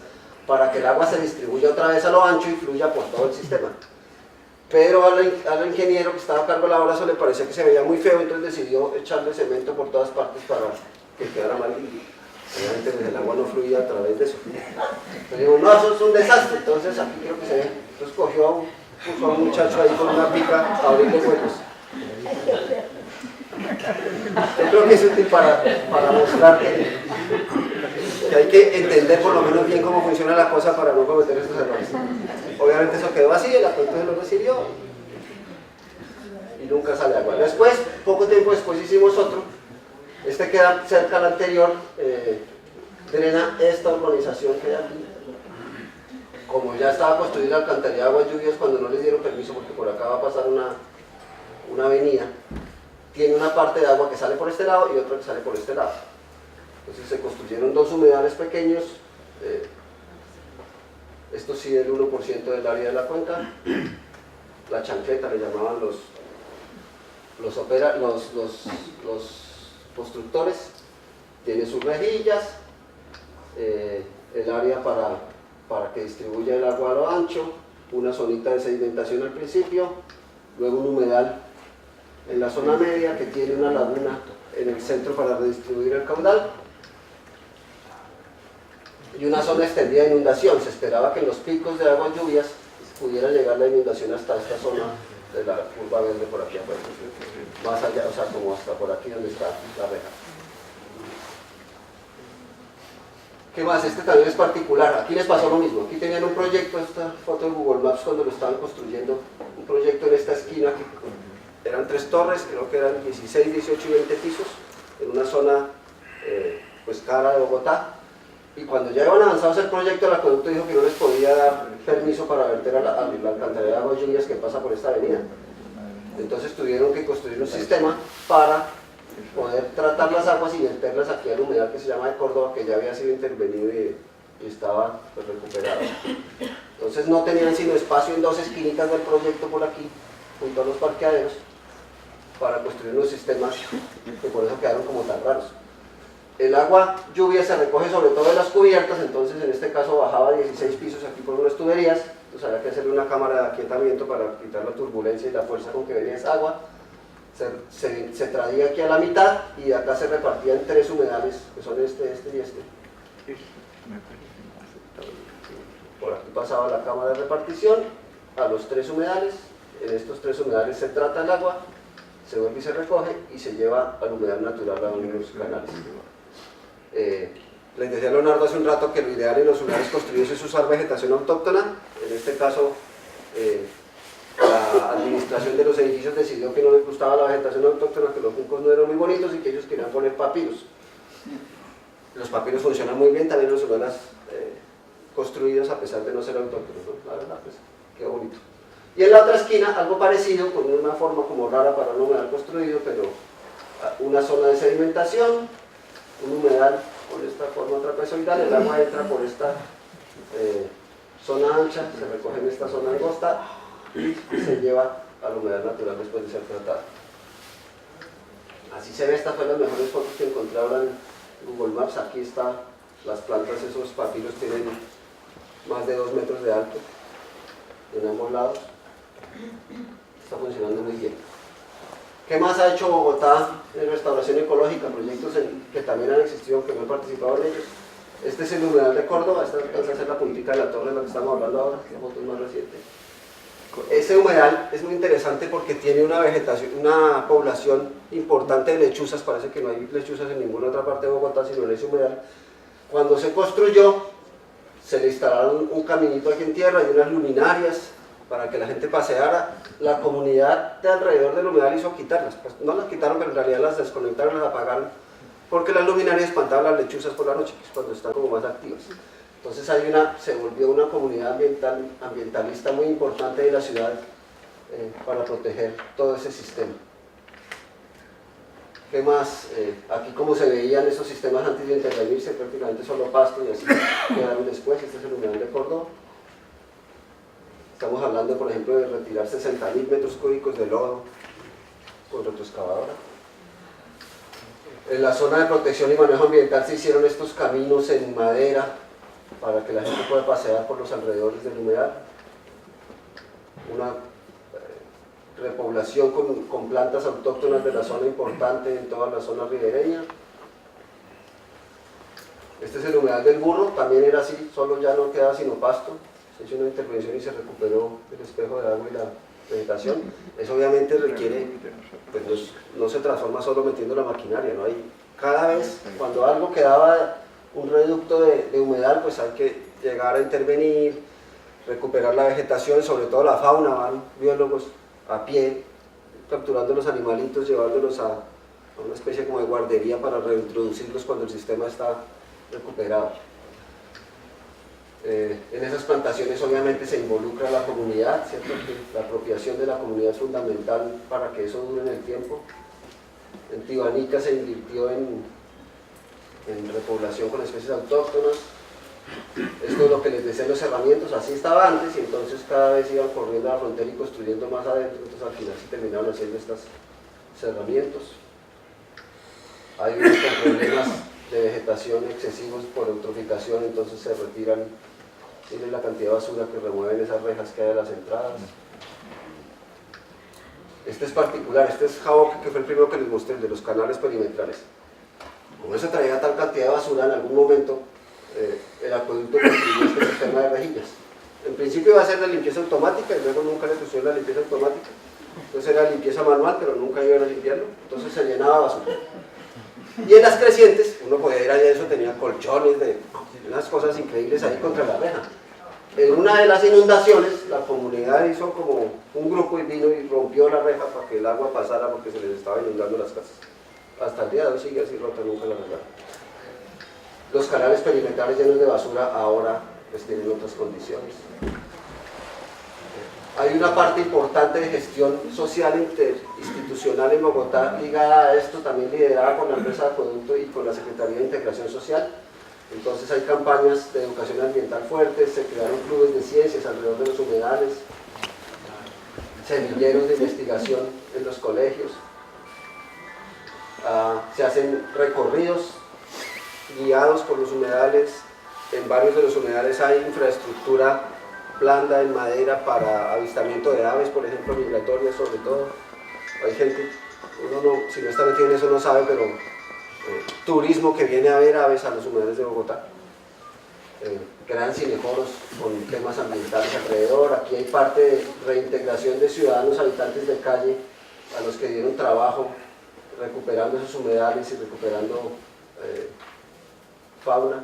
para que el agua se distribuya otra vez a lo ancho y fluya por todo el sistema. Pero al ingeniero que estaba a cargo de la obra eso le parecía que se veía muy feo, entonces decidió echarle cemento por todas partes para que quedara más limpio. Obviamente pues, el agua no fluía a través de eso. Entonces digo, no, eso es un desastre, entonces aquí quiero que se ve. Entonces puso a un muchacho ahí con una pica a abrirle huecos. Yo creo que es útil para mostrar que hay que entender por lo menos bien cómo funciona la cosa para no cometer estos errores. Obviamente eso quedó así, el acueducto se lo recibió y nunca sale agua. Después, poco tiempo después hicimos otro. Este queda cerca al anterior, drena esta urbanización que hay aquí. Como ya estaba construida la alcantarilla de aguas lluvias cuando no les dieron permiso porque por acá va a pasar una avenida, tiene una parte de agua que sale por este lado y otra que sale por este lado. Entonces se construyeron dos humedales pequeños, esto sí del 1% del área de la cuenca, la chancleta le llamaban los constructores, tiene sus rejillas, el área para que distribuya el agua a lo ancho, una zonita de sedimentación al principio, luego un humedal en la zona media que tiene una laguna en el centro para redistribuir el caudal y una zona extendida de inundación. Se esperaba que en los picos de aguas lluvias pudiera llegar la inundación hasta esta zona de la curva verde por aquí afuera, más allá, o sea, como hasta por aquí donde está la reja. ¿Qué más? Este también es particular. Aquí les pasó lo mismo. Aquí tenían un proyecto, esta foto de Google Maps cuando lo estaban construyendo, un proyecto en esta esquina que eran 3 torres, creo que eran 16, 18 y 20 pisos, en una zona pues cara de Bogotá. Y cuando ya iban avanzados el proyecto, el acueducto dijo que no les podía dar permiso para verter a la alcantarilla de aguas lluvias que pasa por esta avenida. Entonces tuvieron que construir un sistema para poder tratar las aguas y verterlas aquí al humedal que se llama de Córdoba, que ya había sido intervenido y estaba pues, recuperado. Entonces no tenían sino espacio en 2 esquinitas del proyecto por aquí, junto a los parqueaderos, para construir unos sistemas que por eso quedaron como tan raros. El agua lluvia se recoge sobre todo de las cubiertas, entonces en este caso bajaba 16 pisos aquí por unas tuberías, entonces había que hacerle una cámara de aquietamiento para quitar la turbulencia y la fuerza con que venía esa agua. Se traía aquí a la mitad y acá se repartían 3 humedales, que son este y este. Por aquí pasaba la cámara de repartición a los 3 humedales, en estos 3 humedales se trata el agua, se vuelve y se recoge y se lleva al humedal natural a los canales. Les decía Leonardo hace un rato que lo ideal en los humedales construidos es usar vegetación autóctona. En este caso la administración de los edificios decidió que no les gustaba la vegetación autóctona, que los juncos no eran muy bonitos y que ellos querían poner papiros. Los papiros funcionan muy bien también en los humedales construidos a pesar de no ser autóctonos, ¿no? La verdad, pues, qué bonito. Y en la otra esquina, algo parecido, con una forma como rara para un humedal construido, pero una zona de sedimentación, un humedal con esta forma trapezoidal, el agua entra por esta zona ancha, se recoge en esta zona angosta y se lleva al humedal natural después de ser tratado. Así se ve, estas fueron las mejores fotos que encontré ahora en Google Maps. Aquí están las plantas, esos papiros tienen más de 2 metros de alto en ambos lados. Está funcionando muy bien. ¿Qué más ha hecho Bogotá en restauración ecológica? Proyectos que también han existido, aunque no he participado en ellos. Este es el humedal de Córdoba, esta alcanza a ser la puntita de la torre de la que estamos hablando ahora, esta foto es más reciente. Ese humedal es muy interesante porque tiene una vegetación, una población importante de lechuzas. Parece que no hay lechuzas en ninguna otra parte de Bogotá, sino en ese humedal. Cuando se construyó, se le instalaron un caminito aquí en tierra y unas luminarias para que la gente paseara. La comunidad de alrededor del humedal hizo quitarlas, pues no las quitaron, pero en realidad las desconectaron, las apagaron, porque las luminarias espantaban las lechuzas por la noche, que es cuando están como más activas. Entonces se volvió una comunidad ambientalista muy importante de la ciudad para proteger todo ese sistema. ¿Qué más? Aquí como se veían esos sistemas antes de intervenirse, prácticamente solo pasto y así quedaron después. Este es el humedal de Córdoba. Estamos hablando, por ejemplo, de retirar 60.000 metros cúbicos de lodo con retroexcavadora. En la zona de protección y manejo ambiental se hicieron estos caminos en madera para que la gente pueda pasear por los alrededores del humedal. Una repoblación con plantas autóctonas de la zona importante en toda la zona ribereña. Este es el humedal del Burro, también era así, solo ya no quedaba sino pasto. Se hizo una intervención y se recuperó el espejo de agua y la vegetación. Eso obviamente requiere, pues no se transforma solo metiendo la maquinaria, ¿no? Cada vez cuando algo quedaba un reducto de humedal, pues hay que llegar a intervenir, recuperar la vegetación, sobre todo la fauna, van biólogos a pie, capturando los animalitos, llevándolos a una especie como de guardería para reintroducirlos cuando el sistema está recuperado. En esas plantaciones obviamente se involucra la comunidad, ¿cierto? La apropiación de la comunidad es fundamental para que eso dure en el tiempo. En Tibanica se invirtió en repoblación con especies autóctonas. Esto es lo que les decía, los cerramientos, así estaba antes y entonces cada vez iban corriendo a la frontera y construyendo más adentro, entonces al final se terminaron haciendo estos cerramientos. Hay unos con problemas de vegetación excesivos por eutroficación, entonces se retiran, miren la cantidad de basura que remueven esas rejas que hay a las entradas. Este es particular, este es Jaboque, que fue el primero que les mostré, el de los canales perimetrales. Como se traía tal cantidad de basura, en algún momento el acueducto construyó este sistema de rejillas. En principio iba a ser de limpieza automática y luego nunca le pusieron la limpieza automática. Entonces era limpieza manual, pero nunca iban a limpiarlo, entonces se llenaba de basura. Y en las crecientes, uno podía ir allá, eso tenía colchones, unas cosas increíbles ahí contra la reja. En una de las inundaciones, la comunidad hizo como un grupo y vino y rompió la reja para que el agua pasara porque se les estaba inundando las casas. Hasta el día de hoy sigue así rota, nunca la arreglaron. Los canales perimetrales llenos de basura ahora pues tienen otras condiciones. Hay una parte importante de gestión social interinstitucional en Bogotá ligada a esto, también liderada con la empresa de acueducto y con la Secretaría de Integración Social. Entonces hay campañas de educación ambiental fuertes, se crearon clubes de ciencias alrededor de los humedales, semilleros de investigación en los colegios, se hacen recorridos guiados por los humedales. En varios de los humedales hay infraestructura blanda en madera para avistamiento de aves, por ejemplo, migratorias sobre todo. Hay gente, uno no, si no está metido en eso no sabe, pero turismo que viene a ver aves a los humedales de Bogotá. Crean cineforos con temas ambientales alrededor. Aquí hay parte de reintegración de ciudadanos habitantes de calle a los que dieron trabajo recuperando esos humedales y recuperando fauna.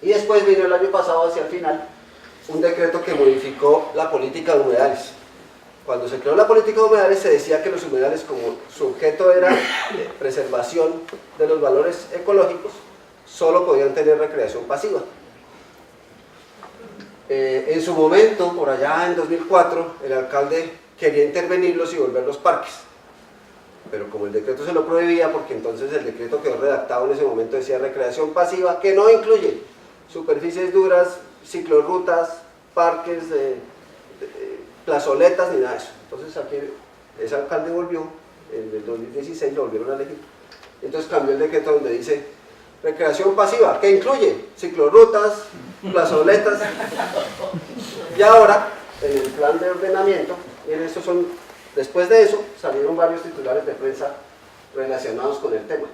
Y después vino el año pasado, hacia el final, un decreto que modificó la política de humedales. Cuando se creó la política de humedales se decía que los humedales, como su objeto era preservación de los valores ecológicos, solo podían tener recreación pasiva. En su momento, por allá en 2004, el alcalde quería intervenirlos y volverlos parques. Pero como el decreto se lo prohibía, porque entonces el decreto quedó redactado en ese momento, decía recreación pasiva, que no incluye superficies duras, ciclorrutas, parques, plazoletas, ni nada de eso. Entonces aquí ese alcalde volvió, en el 2016 lo volvieron a elegir. Entonces cambió el decreto donde dice recreación pasiva, que incluye ciclorrutas, plazoletas. Y ahora, en el plan de ordenamiento, miren, estos son, después de eso salieron varios titulares de prensa relacionados con el tema.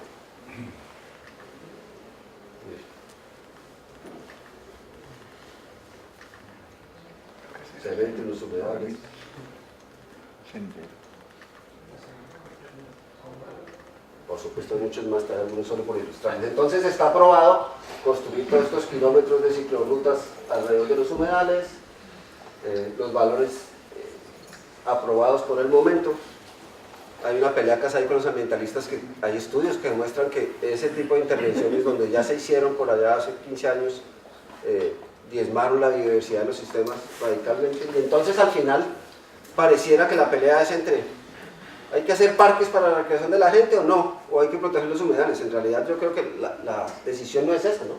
Se ven entre los humedales. Por supuesto, muchos más, algunos solo por ilustrar. Entonces está aprobado construir todos estos kilómetros de ciclorrutas alrededor de los humedales, los valores aprobados por el momento. Hay una pelea casada ahí con los ambientalistas, que hay estudios que demuestran que ese tipo de intervenciones donde ya se hicieron por allá hace 15 años, diezmaron la biodiversidad de los sistemas radicalmente, y entonces al final pareciera que la pelea es entre ¿hay que hacer parques para la recreación de la gente o no? ¿O hay que proteger los humedales? En realidad yo creo que la decisión no es esa, ¿no?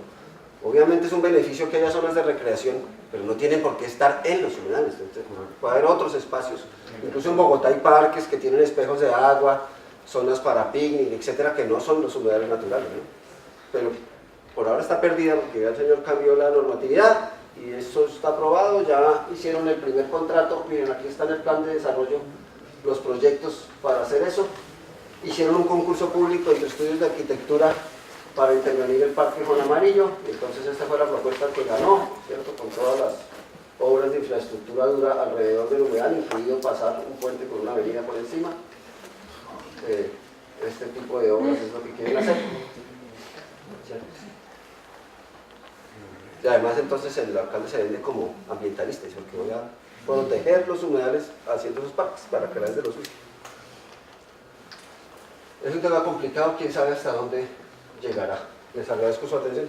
Obviamente es un beneficio que haya zonas de recreación, pero no tienen por qué estar en los humedales. Entonces, puede haber otros espacios, incluso en Bogotá hay parques que tienen espejos de agua, zonas para picnic, etcétera, que no son los humedales naturales, ¿no? Pero por ahora está perdida porque ya el señor cambió la normatividad y eso está aprobado, ya hicieron el primer contrato, miren aquí está en el plan de desarrollo los proyectos para hacer eso, hicieron un concurso público entre estudios de arquitectura para intervenir el Parque Juan Amarillo, entonces esta fue la propuesta que ganó, ¿cierto? Con todas las obras de infraestructura dura alrededor del humedal, incluido pasar un puente con una avenida por encima. Este tipo de obras es lo que quieren hacer. ¿Cierto? Y además entonces el alcalde se vende como ambientalista, porque voy a proteger los humedales haciendo esos parques para que la gente los use. Es un tema complicado, quién sabe hasta dónde llegará. Les agradezco su atención.